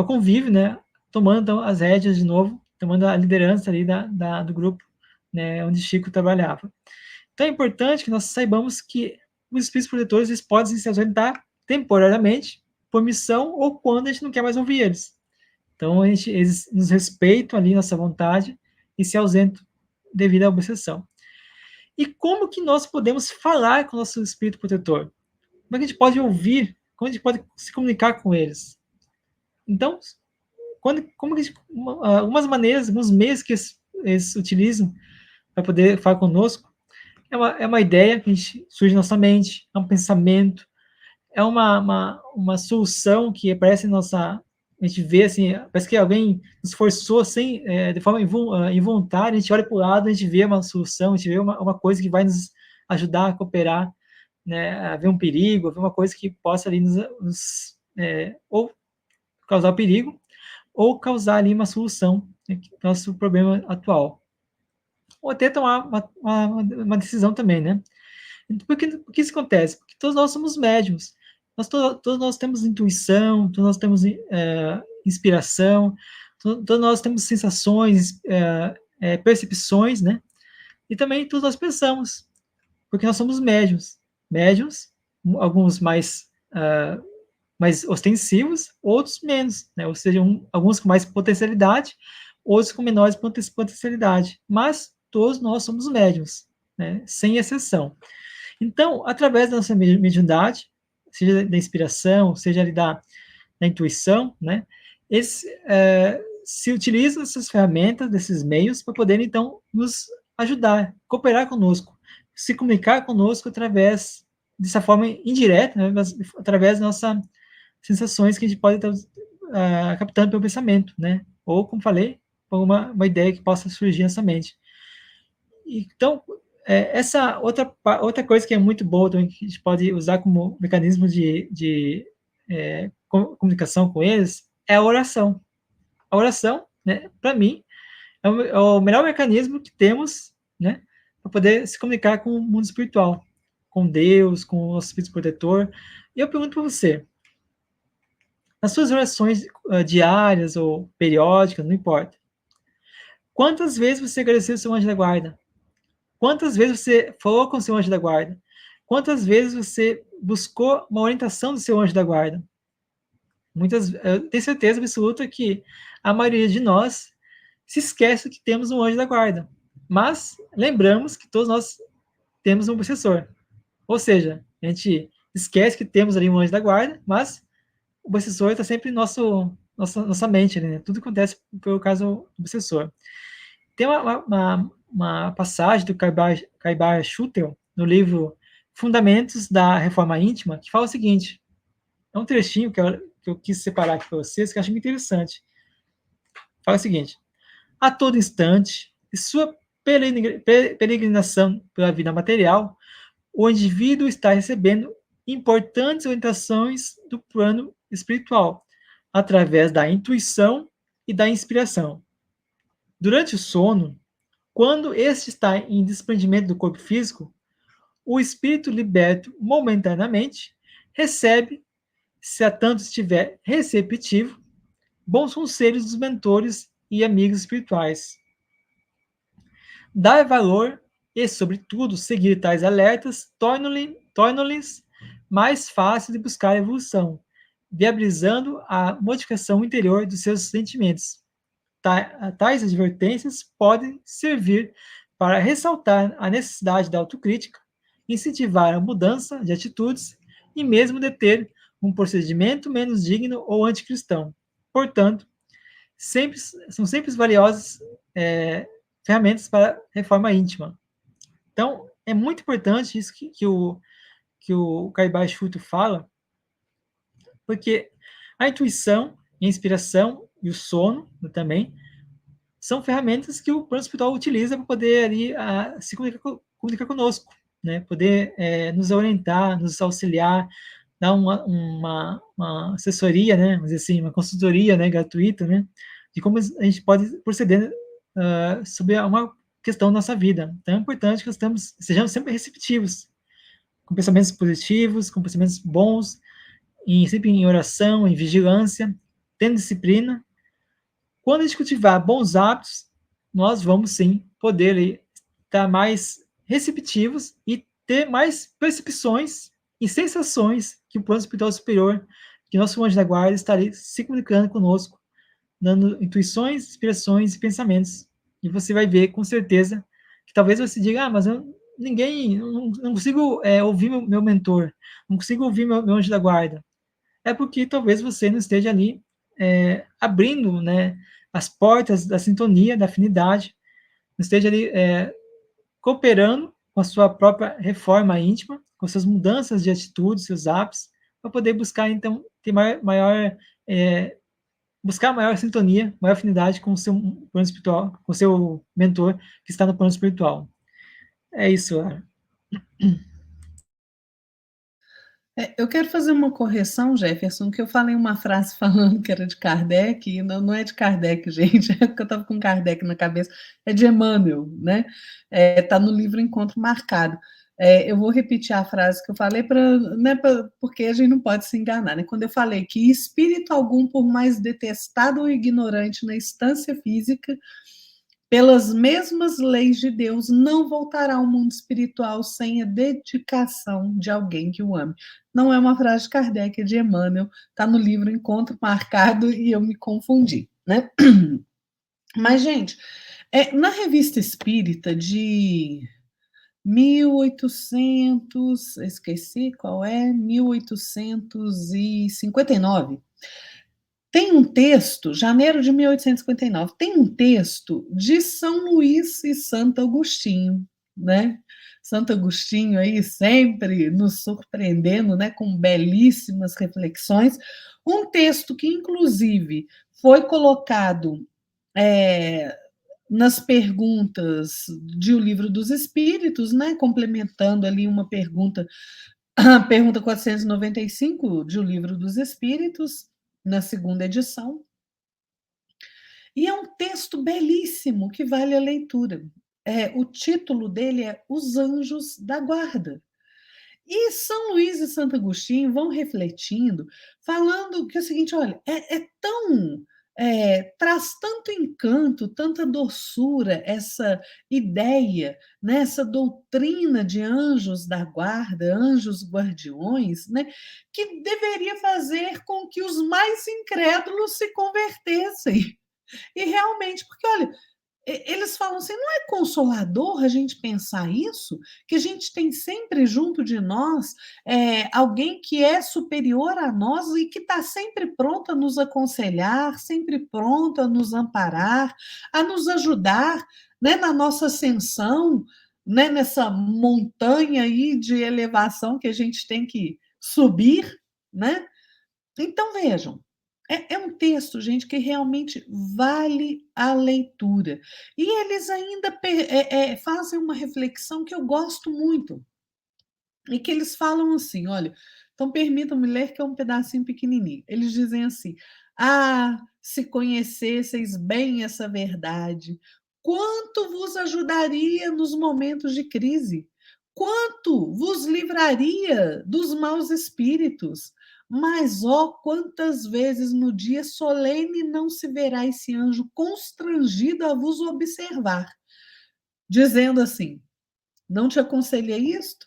convívio, né, tomando então, as rédeas de novo, tomando a liderança ali do grupo, né, onde Chico trabalhava. Então é importante que nós saibamos que os espíritos protetores eles podem se ausentar temporariamente por missão ou quando a gente não quer mais ouvir eles. Então eles nos respeitam ali nossa vontade e se ausentam devido à obsessão. E como que nós podemos falar com o nosso espírito protetor? Como é que a gente pode ouvir? Como a gente pode se comunicar com eles? Então, como que algumas maneiras, alguns meios que eles utilizam para poder falar conosco é uma ideia que surge na nossa mente, é um pensamento, é uma solução que aparece em nossa. A gente vê assim, parece que alguém nos forçou assim, de forma involuntária, a gente olha para o lado, a gente vê uma solução, a gente vê uma coisa que vai nos ajudar a cooperar, né, a ver um perigo, a ver uma coisa que possa ali ou causar perigo, ou causar ali uma solução para o nosso problema atual. Ou até tomar uma decisão também, né? Por que isso acontece? Porque todos nós somos médiums. Todos nós temos intuição, todos nós temos inspiração, todos nós temos sensações, percepções, né? E também todos nós pensamos, porque nós somos médiums. Médiums, alguns mais ostensivos, outros menos, né? Ou seja, alguns com mais potencialidade, outros com menores potencialidade. Mas todos nós somos médiums, né? Sem exceção. Então, através da nossa mediunidade, seja da inspiração, seja ali da intuição, né? Eles se utilizam dessas ferramentas, desses meios, para poderem, então, nos ajudar, cooperar conosco, se comunicar conosco através dessa forma indireta, né? Através da nossa sensações que a gente pode estar captando pelo pensamento, né? Ou, como falei, por uma ideia que possa surgir nessa mente. Então, essa outra coisa que é muito boa também, que a gente pode usar como mecanismo de comunicação com eles, é a oração. A oração, né, para mim, é o melhor mecanismo que temos, né, para poder se comunicar com o mundo espiritual, com Deus, com o nosso espírito protetor. E eu pergunto para você, nas suas orações diárias ou periódicas, não importa, quantas vezes você agradeceu o seu anjo da guarda? Quantas vezes você falou com o seu anjo da guarda? Quantas vezes você buscou uma orientação do seu anjo da guarda? Eu tenho certeza absoluta que a maioria de nós se esquece que temos um anjo da guarda. Mas lembramos que todos nós temos um obsessor. Ou seja, a gente esquece que temos ali um anjo da guarda, mas o obsessor está sempre em nossa mente, né? Tudo acontece pelo caso do obsessor. Tem uma passagem do Caibar Schutel, no livro Fundamentos da Reforma Íntima, que fala o seguinte, é um trechinho que eu quis separar aqui para vocês, que eu acho muito interessante. Fala o seguinte, a todo instante, de sua peregrinação pela vida material, o indivíduo está recebendo importantes orientações do plano espiritual, através da intuição e da inspiração. Durante o sono, quando este está em desprendimento do corpo físico, o espírito liberto momentaneamente recebe, se a tanto estiver receptivo, bons conselhos dos mentores e amigos espirituais. Dar valor e, sobretudo, seguir tais alertas tornam-lhes mais fácil de buscar a evolução, viabilizando a modificação interior dos seus sentimentos. Tais advertências podem servir para ressaltar a necessidade da autocrítica, incentivar a mudança de atitudes e mesmo deter um procedimento menos digno ou anticristão. Portanto, são sempre valiosas ferramentas para reforma íntima. Então, é muito importante isso que o Caibai Schuto fala, porque a intuição, a inspiração e o sono também são ferramentas que o plano espiritual utiliza para poder ali se comunicar conosco, né? Poder nos orientar, nos auxiliar, dar uma assessoria, né? Vamos dizer assim, uma consultoria, né? Gratuita, né? De como a gente pode proceder sobre uma questão da nossa vida. Então é importante que sejamos sempre receptivos, com pensamentos positivos, com pensamentos bons, sempre em oração, em vigilância, tendo disciplina. Quando a gente cultivar bons hábitos, nós vamos sim poder estar mais receptivos e ter mais percepções e sensações que o plano espiritual superior, que nosso anjo da guarda está ali se comunicando conosco, dando intuições, inspirações e pensamentos. E você vai ver com certeza que talvez você diga, mas não consigo ouvir meu mentor, não consigo ouvir meu anjo da guarda. É porque talvez você não esteja ali abrindo, né, as portas da sintonia, da afinidade, não esteja ali cooperando com a sua própria reforma íntima, com suas mudanças de atitude, seus hábitos, para poder buscar, então, ter buscar maior sintonia, maior afinidade com o seu plano espiritual, com o seu mentor que está no plano espiritual. É isso, Lara. Eu quero fazer uma correção, Jefferson, que eu falei uma frase falando que era de Kardec, e não é de Kardec, gente, é porque eu estava com Kardec na cabeça, é de Emmanuel, né? Está no livro Encontro Marcado. Eu vou repetir a frase que eu falei, né, porque a gente não pode se enganar, né? Quando eu falei que espírito algum, por mais detestado ou ignorante na instância física, pelas mesmas leis de Deus, não voltará ao mundo espiritual sem a dedicação de alguém que o ame. Não é uma frase de Kardec, é de Emmanuel, está no livro Encontro Marcado e eu me confundi, né? Mas, gente, na Revista Espírita de 1800, esqueci qual é, 1859, tem um texto, janeiro de 1859, tem um texto de São Luís e Santo Agostinho, né? Santo Agostinho aí sempre nos surpreendendo, né, com belíssimas reflexões. Um texto que, inclusive, foi colocado nas perguntas de O Livro dos Espíritos, né, complementando ali uma pergunta, a pergunta 495 de O Livro dos Espíritos, na segunda edição. E é um texto belíssimo que vale a leitura. O título dele é Os Anjos da Guarda. E São Luís e Santo Agostinho vão refletindo, falando que é o seguinte: olha, traz tanto encanto, tanta doçura essa ideia, né, essa doutrina de anjos da guarda, anjos guardiões, né, que deveria fazer com que os mais incrédulos se convertessem. E realmente, porque olha, eles falam assim, não é consolador a gente pensar isso? Que a gente tem sempre junto de nós alguém que é superior a nós e que está sempre pronto a nos aconselhar, sempre pronto a nos amparar, a nos ajudar, né, na nossa ascensão, né, nessa montanha aí de elevação que a gente tem que subir, né? Então, vejam, um texto, gente, que realmente vale a leitura. E eles ainda fazem uma reflexão que eu gosto muito, e que eles falam assim: olha, então permitam-me ler, que é um pedacinho pequenininho. Eles dizem assim: ah, se conhecesseis bem essa verdade, quanto vos ajudaria nos momentos de crise, quanto vos livraria dos maus espíritos. Mas, ó, quantas vezes no dia solene não se verá esse anjo constrangido a vos observar, dizendo assim: não te aconselhei isto?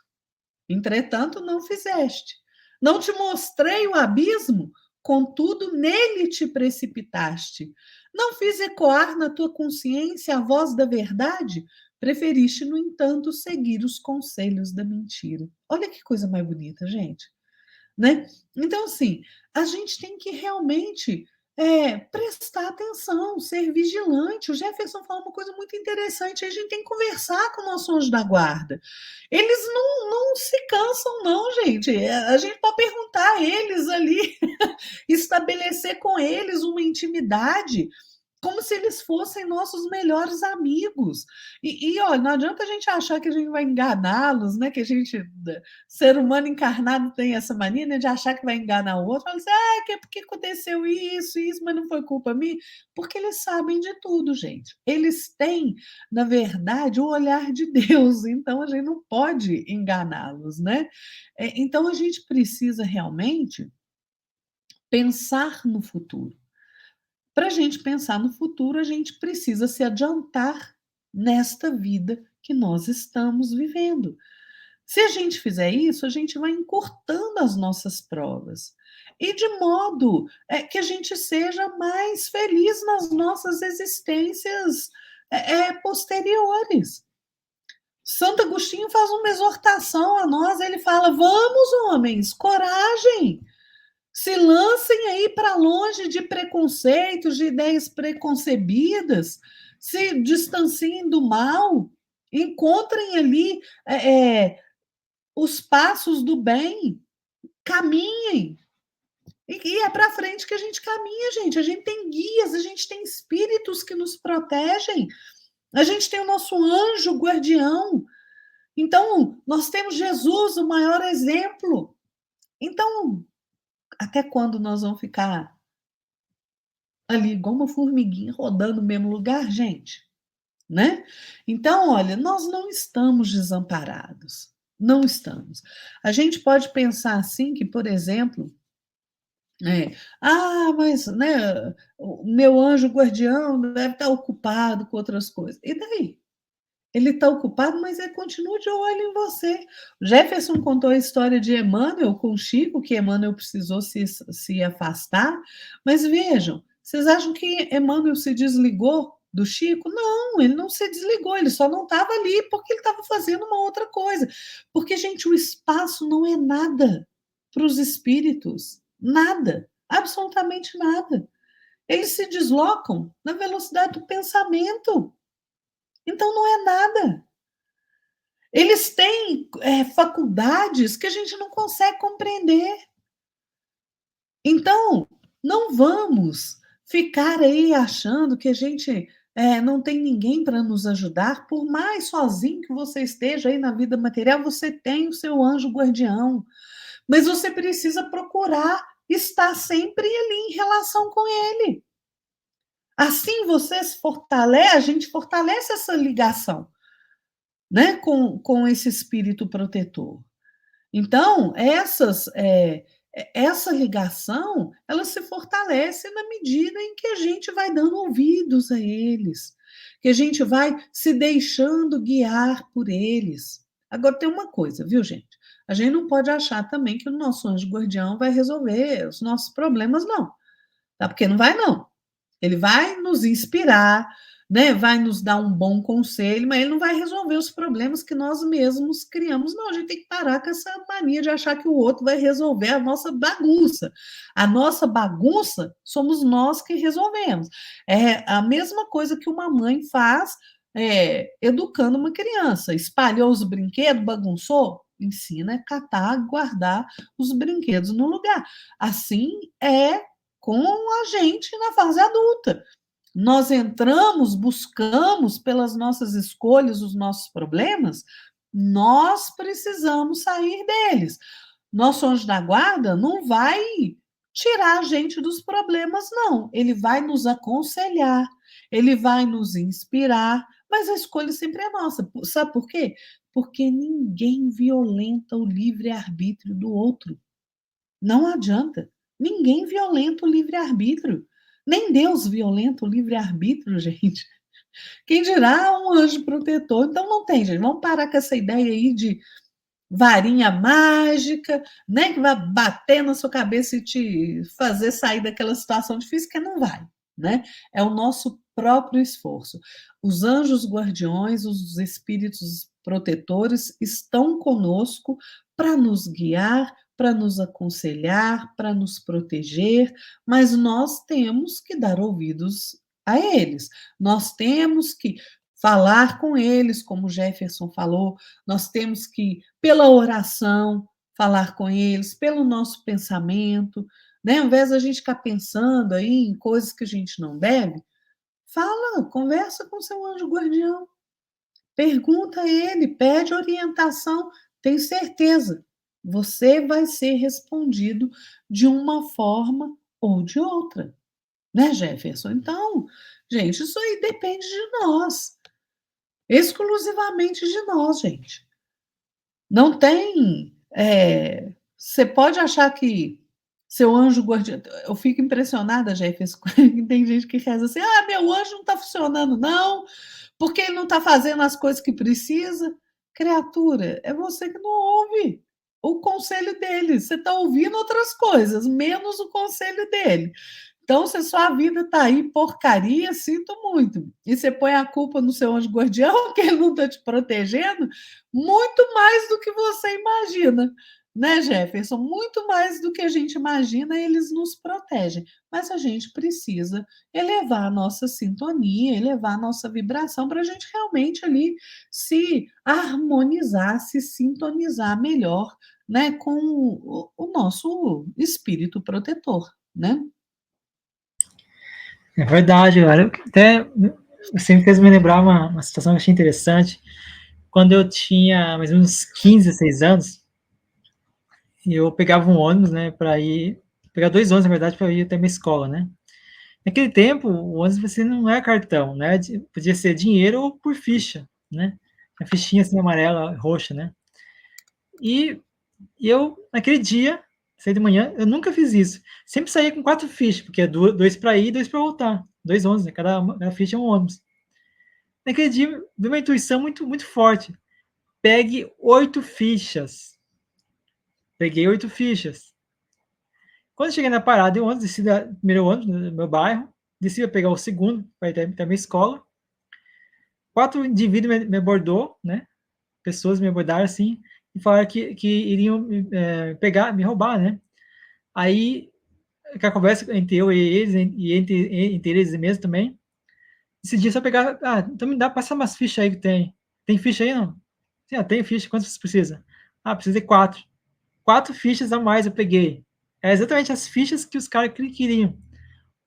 Entretanto, não fizeste. Não te mostrei o abismo? Contudo, nele te precipitaste. Não fiz ecoar na tua consciência a voz da verdade? Preferiste, no entanto, seguir os conselhos da mentira. Olha que coisa mais bonita, gente. Né? Então, assim, a gente tem que realmente prestar atenção, ser vigilante. O Jefferson falou uma coisa muito interessante, a gente tem que conversar com o nosso anjo da guarda. Eles não se cansam não, gente. A gente pode perguntar a eles ali, estabelecer com eles uma intimidade, como se eles fossem nossos melhores amigos. Olha, não adianta a gente achar que a gente vai enganá-los, né? Que a gente, ser humano encarnado, tem essa mania, né, de achar que vai enganar o outro. Fala assim, porque aconteceu isso, mas não foi culpa minha. Porque eles sabem de tudo, gente. Eles têm, na verdade, o olhar de Deus, então a gente não pode enganá-los, né? Então a gente precisa realmente pensar no futuro. Para a gente pensar no futuro, a gente precisa se adiantar nesta vida que nós estamos vivendo. Se a gente fizer isso, a gente vai encurtando as nossas provas. E de modo que a gente seja mais feliz nas nossas existências posteriores. Santo Agostinho faz uma exortação a nós, ele fala: vamos, homens, coragem, se lancem aí para longe de preconceitos, de ideias preconcebidas, se distanciem do mal, encontrem ali os passos do bem, caminhem. E é para frente que a gente caminha, gente. A gente tem guias, a gente tem espíritos que nos protegem, a gente tem o nosso anjo guardião. Então, nós temos Jesus, o maior exemplo. Então, até quando nós vamos ficar ali igual uma formiguinha rodando no mesmo lugar, gente? Né? Então, olha, nós não estamos desamparados. Não estamos. A gente pode pensar assim que, por exemplo, mas né, o meu anjo guardião deve estar ocupado com outras coisas. E daí? Ele está ocupado, mas ele continua de olho em você. O Jefferson contou a história de Emmanuel com Chico, que Emmanuel precisou se afastar. Mas vejam, vocês acham que Emmanuel se desligou do Chico? Não, ele não se desligou, ele só não estava ali porque ele estava fazendo uma outra coisa. Porque, gente, o espaço não é nada para os espíritos. Nada, absolutamente nada. Eles se deslocam na velocidade do pensamento. Então, não é nada. Eles têm faculdades que a gente não consegue compreender. Então, não vamos ficar aí achando que a gente não tem ninguém para nos ajudar. Por mais sozinho que você esteja aí na vida material, você tem o seu anjo guardião. Mas você precisa procurar estar sempre ali em relação com ele. Assim você se fortalece, a gente fortalece essa ligação, né, com esse espírito protetor. Então, essa ligação, ela se fortalece na medida em que a gente vai dando ouvidos a eles, que a gente vai se deixando guiar por eles. Agora, tem uma coisa, viu, gente? A gente não pode achar também que o nosso anjo guardião vai resolver os nossos problemas, não. Tá? Porque não vai, não. Ele vai nos inspirar, né? Vai nos dar um bom conselho, mas ele não vai resolver os problemas que nós mesmos criamos. Não, a gente tem que parar com essa mania de achar que o outro vai resolver a nossa bagunça. A nossa bagunça somos nós que resolvemos. É a mesma coisa que uma mãe faz educando uma criança. Espalhou os brinquedos, bagunçou? Ensina a catar, guardar os brinquedos no lugar. Assim é com a gente na fase adulta. Nós entramos, buscamos pelas nossas escolhas os nossos problemas, nós precisamos sair deles. Nosso anjo da guarda não vai tirar a gente dos problemas, não. Ele vai nos aconselhar, ele vai nos inspirar, mas a escolha sempre é nossa. Sabe por quê? Porque ninguém violenta o livre-arbítrio do outro. Não adianta. Ninguém violenta o livre-arbítrio. Nem Deus violenta o livre-arbítrio, gente. Quem dirá um anjo protetor? Então não tem, gente. Vamos parar com essa ideia aí de varinha mágica, né? Que vai bater na sua cabeça e te fazer sair daquela situação difícil, que não vai, né? É o nosso próprio esforço. Os anjos guardiões, os espíritos protetores estão conosco para nos guiar, para nos aconselhar, para nos proteger, mas nós temos que dar ouvidos a eles. Nós temos que falar com eles, como o Jefferson falou, nós temos que, pela oração, falar com eles, pelo nosso pensamento, né? Ao invés da gente ficar pensando aí em coisas que a gente não deve, fala, conversa com seu anjo guardião, pergunta a ele, pede orientação, tenho certeza, você vai ser respondido de uma forma ou de outra, né, Jefferson? Então, gente, isso aí depende de nós, exclusivamente de nós, gente. Não tem. Você pode achar que seu anjo guardião. Eu fico impressionada, Jefferson, tem gente que reza assim: ah, meu anjo não está funcionando, não, porque ele não está fazendo as coisas que precisa. Criatura, é você que não ouve o conselho dele. Você está ouvindo outras coisas, menos o conselho dele. Então, se a sua vida está aí porcaria, sinto muito. E você põe a culpa no seu anjo guardião, que ele não está te protegendo, muito mais do que você imagina, né, Jefferson? Muito mais do que a gente imagina, eles nos protegem. Mas a gente precisa elevar a nossa sintonia, elevar a nossa vibração para a gente realmente ali se harmonizar, se sintonizar melhor, né, com o nosso espírito protetor, né? É verdade, cara. Até você me fez me lembrar uma situação que eu achei interessante. Quando eu tinha mais ou menos 15, 16 anos, eu pegava um ônibus, né, para ir, pegar dois ônibus, na verdade, para ir até minha escola, né. Naquele tempo, o ônibus você não é cartão, né, podia ser dinheiro ou por ficha, né, a fichinha assim amarela, roxa, né. E, e eu, naquele dia, saí de manhã, eu nunca fiz isso. Sempre saía com 4 fichas, porque é dois para ir e dois para voltar. Dois ônibus, né, cada ficha é um ônibus. Naquele dia, veio uma intuição muito, muito forte. Pegue 8 fichas. Peguei 8 fichas. Quando eu cheguei na parada, eu desci do primeiro ônibus do meu bairro, desci para pegar o segundo, para ir até a minha escola. 4 indivíduos me abordou, né? Pessoas me abordaram assim e falaram que iriam pegar, me roubar, né? Aí, que a conversa entre eu e eles, e entre eles mesmo também, decidi só pegar, então me dá, passa umas fichas aí que tem. Tem ficha aí, não? Sim, tem ficha, quantas você precisa? Ah, precisa de 4. 4 fichas a mais eu peguei. É exatamente as fichas que os caras queriam.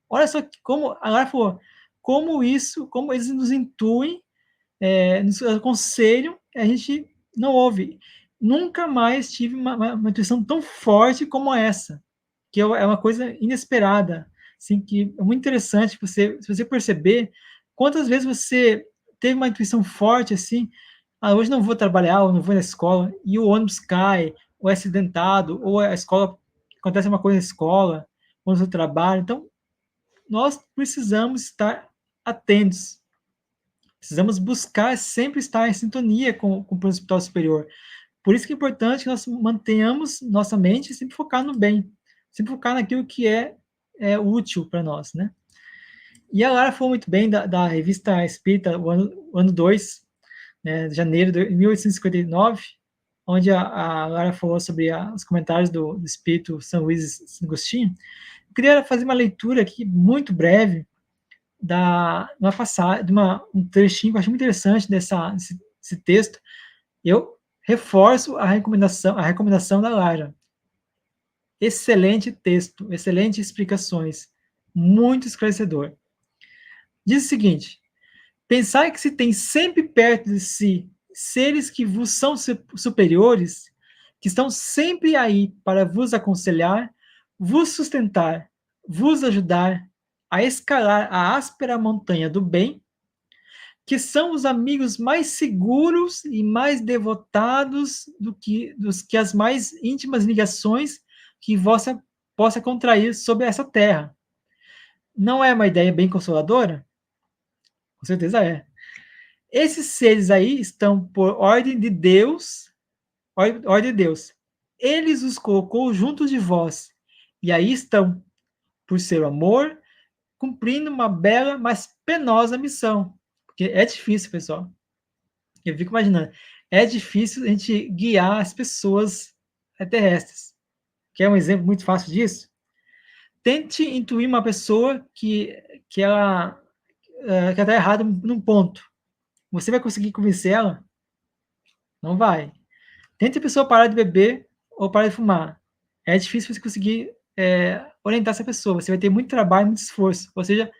Olha só como, agora falou, como isso, como eles nos intuem, nos aconselham, a gente não ouve. Nunca mais tive uma intuição tão forte como essa, que é uma coisa inesperada, assim, que é muito interessante você, se você perceber quantas vezes você teve uma intuição forte assim, hoje não vou trabalhar, ou não vou na escola, e o ônibus cai, ou é acidentado, ou a escola, acontece uma coisa na escola, ou no seu trabalho, então nós precisamos estar atentos, precisamos buscar sempre estar em sintonia com o hospital superior. Por isso que é importante que nós mantenhamos nossa mente sempre focar no bem, sempre focar naquilo que é útil para nós, né? E a Lara falou muito bem da revista Espírita, o ano 2, né, de janeiro de 1859, onde a Lara falou sobre os comentários do Espírito São Luís Agostinho. Eu queria fazer uma leitura aqui muito breve uma passagem, um trechinho que eu acho muito interessante desse texto. Eu reforço a recomendação da Lara. Excelente texto, excelentes explicações, muito esclarecedor. Diz o seguinte: pensai que se tem sempre perto de si seres que vos são superiores, que estão sempre aí para vos aconselhar, vos sustentar, vos ajudar a escalar a áspera montanha do bem, que são os amigos mais seguros e mais devotados dos que as mais íntimas ligações que vossa possa contrair sobre essa terra. Não é uma ideia bem consoladora? Com certeza é. Esses seres aí estão por ordem de Deus, ordem de Deus. Eles os colocou junto de vós, e aí estão, por seu amor, cumprindo uma bela, mas penosa missão. Porque é difícil, pessoal. Eu fico imaginando, é difícil a gente guiar as pessoas terrestres. Quer um exemplo muito fácil disso? Tente intuir uma pessoa que ela que está errada num ponto. Você vai conseguir convencer ela? Não vai. Tente a pessoa parar de beber ou parar de fumar. É difícil você conseguir orientar essa pessoa. Você vai ter muito trabalho, muito esforço. Ou seja,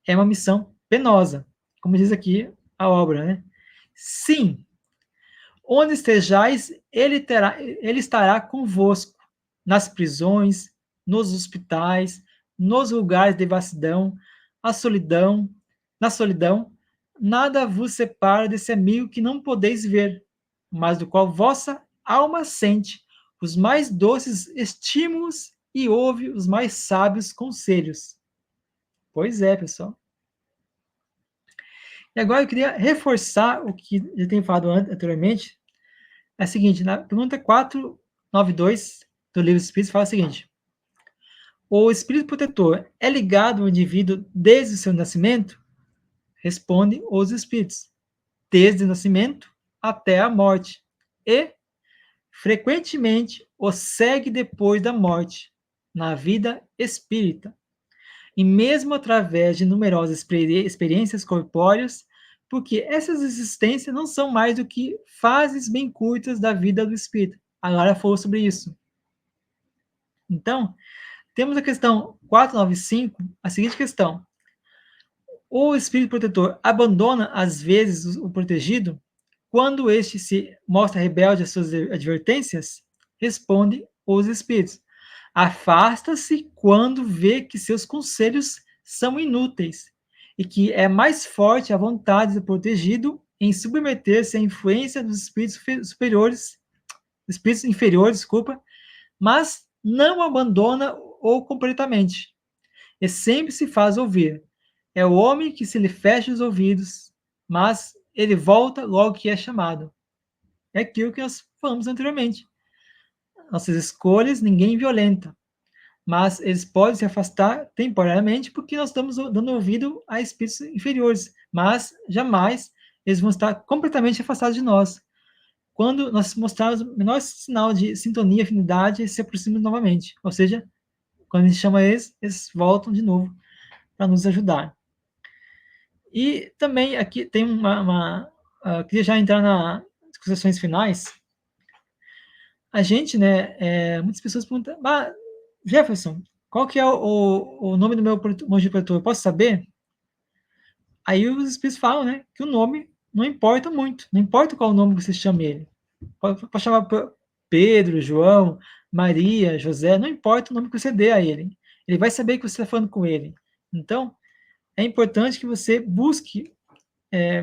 é uma missão penosa, como diz aqui a obra, né? Sim, onde estejais, ele estará convosco, nas prisões, nos hospitais, nos lugares de vastidão, na solidão, nada vos separa desse amigo que não podeis ver, mas do qual vossa alma sente os mais doces estímulos e ouve os mais sábios conselhos. Pois é, pessoal. E agora eu queria reforçar o que já tenho falado anteriormente. É a seguinte, na pergunta 492 do livro dos Espíritos, fala o seguinte: o espírito protetor é ligado ao indivíduo desde o seu nascimento? Responde os espíritos: desde o nascimento até a morte. E, frequentemente, o segue depois da morte, na vida espírita. E mesmo através de numerosas experiências corpóreas, porque essas existências não são mais do que fases bem curtas da vida do espírito. A Lara falou sobre isso. Então, temos a questão 495, a seguinte questão: o espírito protetor abandona, às vezes, o protegido quando este se mostra rebelde às suas advertências? Responde os espíritos: afasta-se quando vê que seus conselhos são inúteis e que é mais forte a vontade do protegido em submeter-se à influência dos espíritos superiores, espíritos inferiores, desculpa, mas não abandona-o completamente e sempre se faz ouvir. É o homem que se lhe fecha os ouvidos, mas ele volta logo que é chamado. É aquilo que nós falamos anteriormente. Nossas escolhas ninguém violenta, mas eles podem se afastar temporariamente porque nós estamos dando ouvido a espíritos inferiores, mas jamais eles vão estar completamente afastados de nós. Quando nós mostrarmos o menor sinal de sintonia, afinidade, eles se aproximam novamente. Ou seja, quando a gente chama eles, eles voltam de novo para nos ajudar. E também aqui tem queria já entrar nas discussões finais. A gente, né, muitas pessoas perguntam: Jefferson, qual que é o nome do meu monge protetor? Eu posso saber? Aí os espíritos falam, né, que o nome não importa muito, não importa qual nome você chame ele. Pode chamar Pedro, João, Maria, José, não importa o nome que você dê a ele. Ele vai saber que você está falando com ele. Então, é importante que você busque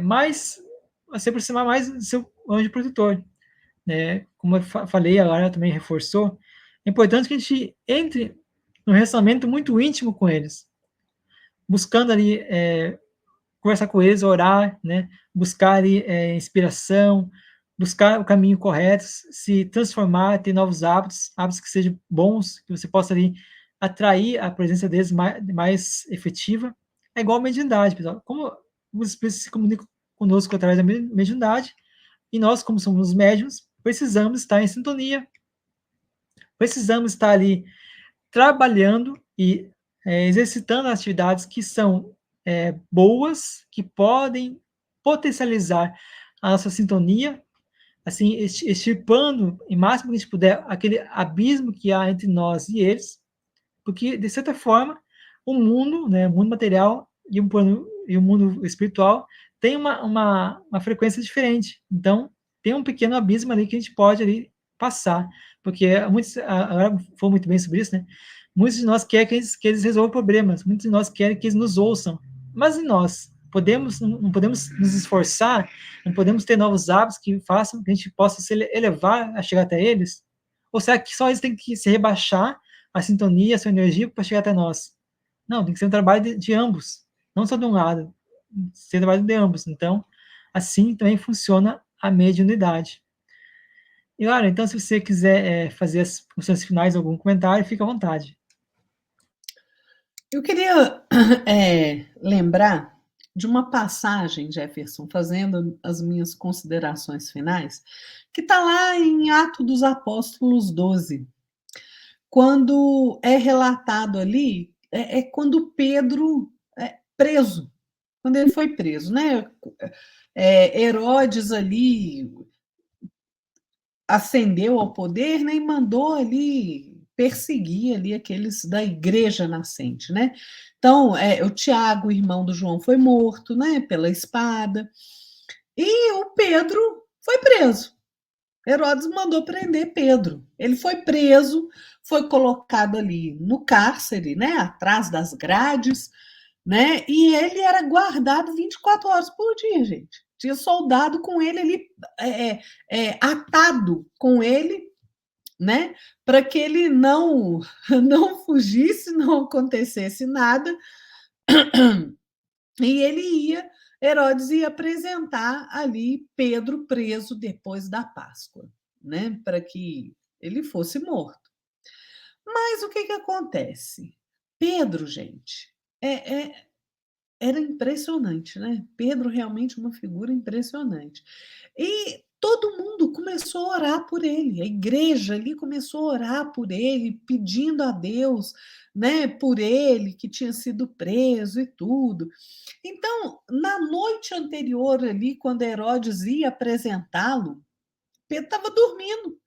mais, se aproximar mais do seu anjo protetor. Né? Como eu falei, a Lara também reforçou, é importante que a gente entre num relacionamento muito íntimo com eles, buscando ali conversar com eles, orar, né? Buscar ali inspiração, buscar o caminho correto, se transformar, ter novos hábitos, hábitos que sejam bons, que você possa ali atrair a presença deles mais efetiva. É igual a mediunidade, pessoal. Como os espíritos se comunicam conosco através da mediunidade, e nós, como somos médiums, precisamos estar em sintonia, precisamos estar ali trabalhando e exercitando atividades que são boas, que podem potencializar a nossa sintonia, assim, extirpando o máximo que a gente puder aquele abismo que há entre nós e eles, porque, de certa forma, o mundo, né, o mundo material e o mundo espiritual tem uma frequência diferente. Então, tem um pequeno abismo ali que a gente pode ali passar, porque muitos, agora falou muito bem sobre isso, né? Muitos de nós querem que eles resolvam problemas, muitos de nós querem que eles nos ouçam, mas e nós? Não podemos nos esforçar, não podemos ter novos hábitos que façam que a gente possa se elevar a chegar até eles? Ou será que só eles têm que se rebaixar a sintonia, a sua energia para chegar até nós? Não, tem que ser um trabalho de ambos, não só de um lado, ser um trabalho de ambos. Então, assim também funciona a mediunidade. E, Lara, então, se você quiser fazer as funções finais, algum comentário, fica à vontade. Eu queria lembrar de uma passagem, Jefferson, fazendo as minhas considerações finais, que está lá em Atos dos Apóstolos 12, quando é relatado ali, é quando Pedro é preso, quando ele foi preso, né? Herodes ali ascendeu ao poder, né, e mandou ali perseguir ali aqueles da igreja nascente, né? Então, o Tiago, irmão do João, foi morto, né, pela espada, e o Pedro foi preso. Herodes mandou prender Pedro. Ele foi preso, foi colocado ali no cárcere, né, atrás das grades, né? E ele era guardado 24 horas por dia, gente. Tinha soldado com ele ali, atado com ele, né? Para que ele não fugisse, não acontecesse nada. E Herodes ia apresentar ali Pedro preso depois da Páscoa, né? Para que ele fosse morto. Mas o que acontece? Pedro, gente, era impressionante, né? Pedro realmente uma figura impressionante. E todo mundo começou a orar por ele, a igreja ali começou a orar por ele, pedindo a Deus, né, por ele que tinha sido preso e tudo. Então, na noite anterior ali, quando Herodes ia apresentá-lo, Pedro estava dormindo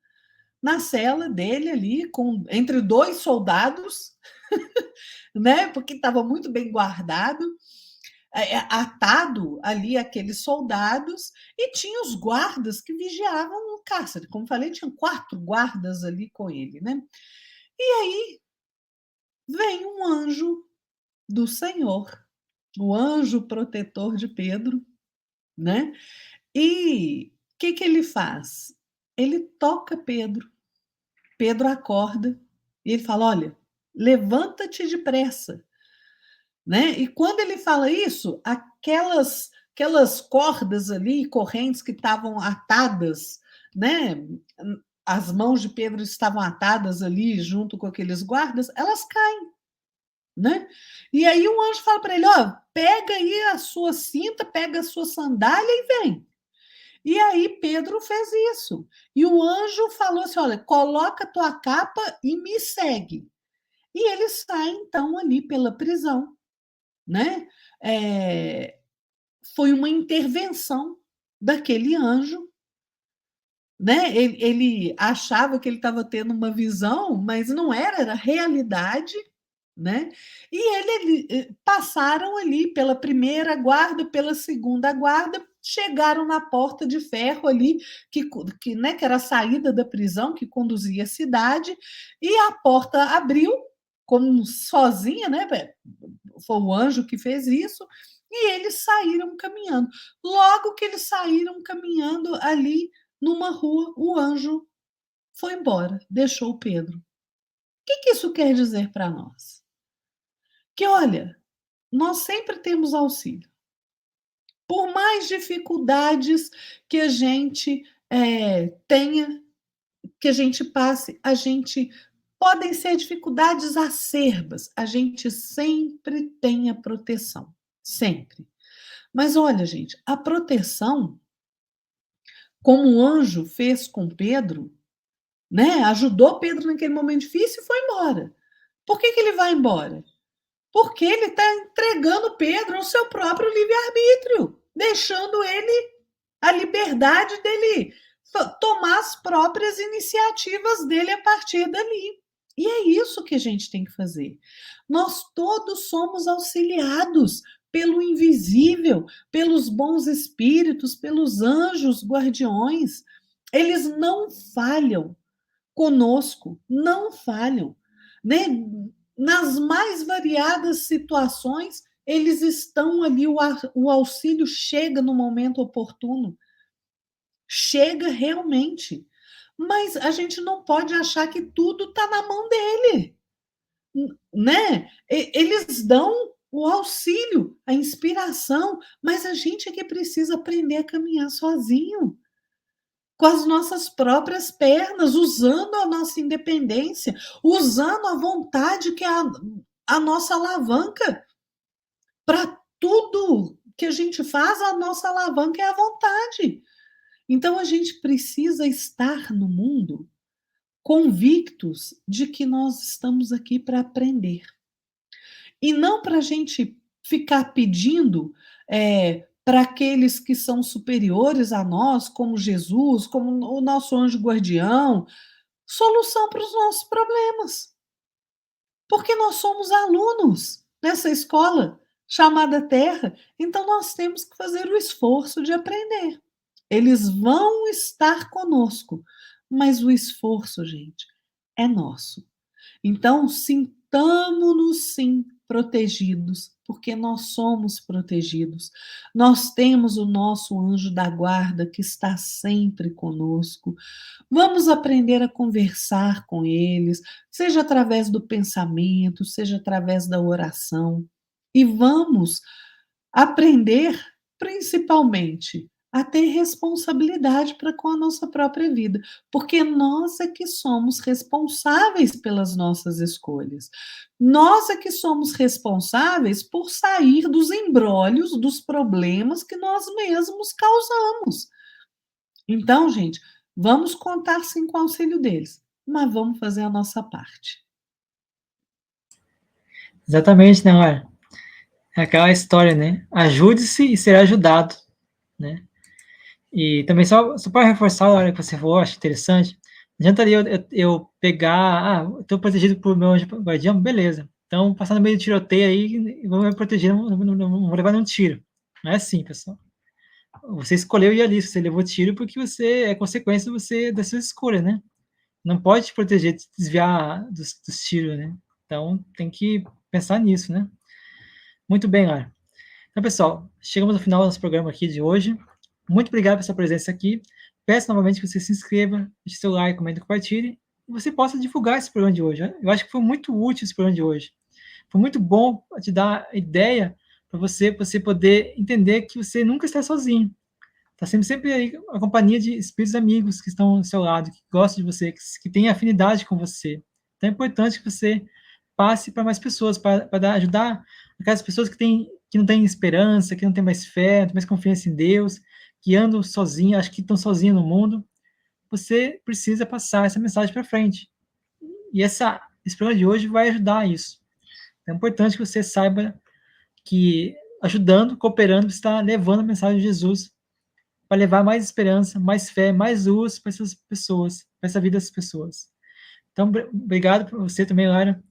na cela dele ali, entre dois soldados, né? Porque estava muito bem guardado, atado ali aqueles soldados, e tinha os guardas que vigiavam o cárcere. Como falei, tinha 4 guardas ali com ele, né? E aí vem um anjo do Senhor, o anjo protetor de Pedro, né? E o que ele faz? Ele toca Pedro. Pedro acorda e ele fala: olha, levanta-te depressa, né? E quando ele fala isso, aquelas cordas ali, correntes que estavam atadas, né? As mãos de Pedro estavam atadas ali junto com aqueles guardas, elas caem, né? E aí o anjo fala para ele: ó, pega aí a sua cinta, pega a sua sandália e vem. E aí Pedro fez isso. E o anjo falou assim: olha, coloca a tua capa e me segue. E ele sai então ali pela prisão, né? Foi uma intervenção daquele anjo, né? Ele achava que ele estava tendo uma visão, mas não era realidade, né? E passaram ali pela primeira guarda, pela segunda guarda, chegaram na porta de ferro ali, né, que era a saída da prisão, que conduzia à cidade, e a porta abriu, como sozinha, né? Foi o anjo que fez isso, e eles saíram caminhando. Logo que eles saíram caminhando ali numa rua, o anjo foi embora, deixou o Pedro. O que isso quer dizer para nós? Que, olha, nós sempre temos auxílio. Por mais dificuldades que a gente tenha, que a gente passe, podem ser dificuldades acerbas, a gente sempre tem a proteção, sempre. Mas olha, gente, a proteção, como o anjo fez com Pedro, né? Ajudou Pedro naquele momento difícil e foi embora. Por que ele vai embora? Porque ele está entregando Pedro ao seu próprio livre-arbítrio, deixando ele a liberdade dele tomar as próprias iniciativas dele a partir dali. E é isso que a gente tem que fazer. Nós todos somos auxiliados pelo invisível, pelos bons espíritos, pelos anjos guardiões. Eles não falham conosco, não falham, né? Nas mais variadas situações, eles estão ali, o auxílio chega no momento oportuno, chega realmente. Mas a gente não pode achar que tudo está na mão dele, né? Eles dão o auxílio, a inspiração, mas a gente é que precisa aprender a caminhar sozinho, com as nossas próprias pernas, usando a nossa independência, usando a vontade que é a nossa alavanca. Para tudo que a gente faz, a nossa alavanca é a vontade. Então a gente precisa estar no mundo convictos de que nós estamos aqui para aprender. E não para a gente ficar pedindo para aqueles que são superiores a nós, como Jesus, como o nosso anjo guardião, solução para os nossos problemas. Porque nós somos alunos nessa escola chamada Terra, então nós temos que fazer o esforço de aprender. Eles vão estar conosco, mas o esforço, gente, é nosso. Então, sintamo-nos sim protegidos, porque nós somos protegidos. Nós temos o nosso anjo da guarda que está sempre conosco. Vamos aprender a conversar com eles, seja através do pensamento, seja através da oração. E vamos aprender, principalmente, a ter responsabilidade para com a nossa própria vida, porque nós é que somos responsáveis pelas nossas escolhas. Nós é que somos responsáveis por sair dos embrólios, dos problemas que nós mesmos causamos. Então, gente, vamos contar sim com o auxílio deles, mas vamos fazer a nossa parte. Exatamente, né, olha? É aquela história, né? Ajude-se e será ajudado, né? E também só para reforçar a hora que você falou, acho interessante, não adiantaria eu pegar, estou protegido por meu anjo guardião, beleza. Então, passar no meio do tiroteio aí, vou me proteger, não vou levar nenhum tiro. Não é assim, pessoal. Você escolheu ir ali, você levou tiro porque você é consequência da sua escolha, né? Não pode te proteger, te desviar dos tiros, né? Então, tem que pensar nisso, né? Muito bem, Lara. Então, pessoal, chegamos ao final do nosso programa aqui de hoje. Muito obrigado pela sua presença aqui. Peço novamente que você se inscreva, deixe seu like, comente, compartilhe, e você possa divulgar esse programa de hoje. Eu acho que foi muito útil esse programa de hoje. Foi muito bom te dar ideia para você poder entender que você nunca está sozinho. Está sempre aí a companhia de espíritos amigos que estão ao seu lado, que gostam de você, que têm afinidade com você. Então é importante que você passe para mais pessoas, para ajudar aquelas pessoas que não têm esperança, que não têm mais fé, não têm mais confiança em Deus, que andam sozinhas, acho que estão sozinhas no mundo. Você precisa passar essa mensagem para frente. E esse programa de hoje vai ajudar isso. É importante que você saiba que ajudando, cooperando, você está levando a mensagem de Jesus para levar mais esperança, mais fé, mais luz para essas pessoas, para essa vida dessas pessoas. Então, obrigado por você também, Lara,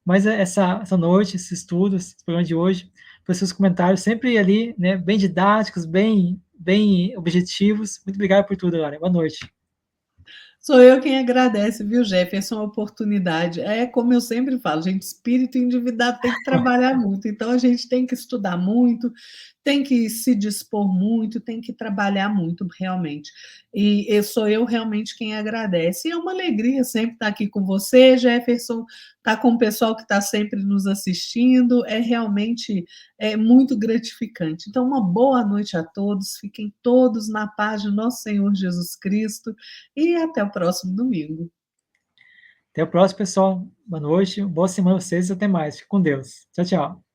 mais essa noite, esse estudo, esse programa de hoje, pelos seus comentários, sempre ali, né, bem didáticos, bem objetivos. Muito obrigado por tudo, Lara. Boa noite. Sou eu quem agradece, viu, Jefferson, a oportunidade. É como eu sempre falo, gente, espírito endividado tem que trabalhar muito, então a gente tem que estudar muito, tem que se dispor muito, tem que trabalhar muito, realmente. E sou eu realmente quem agradece. E é uma alegria sempre estar aqui com você, Jefferson, estar com o pessoal que está sempre nos assistindo, é realmente muito gratificante. Então, uma boa noite a todos, fiquem todos na paz de nosso Senhor Jesus Cristo e até o próximo domingo. Até o próximo, pessoal. Boa noite, boa semana a vocês e até mais. Fique com Deus. Tchau, tchau.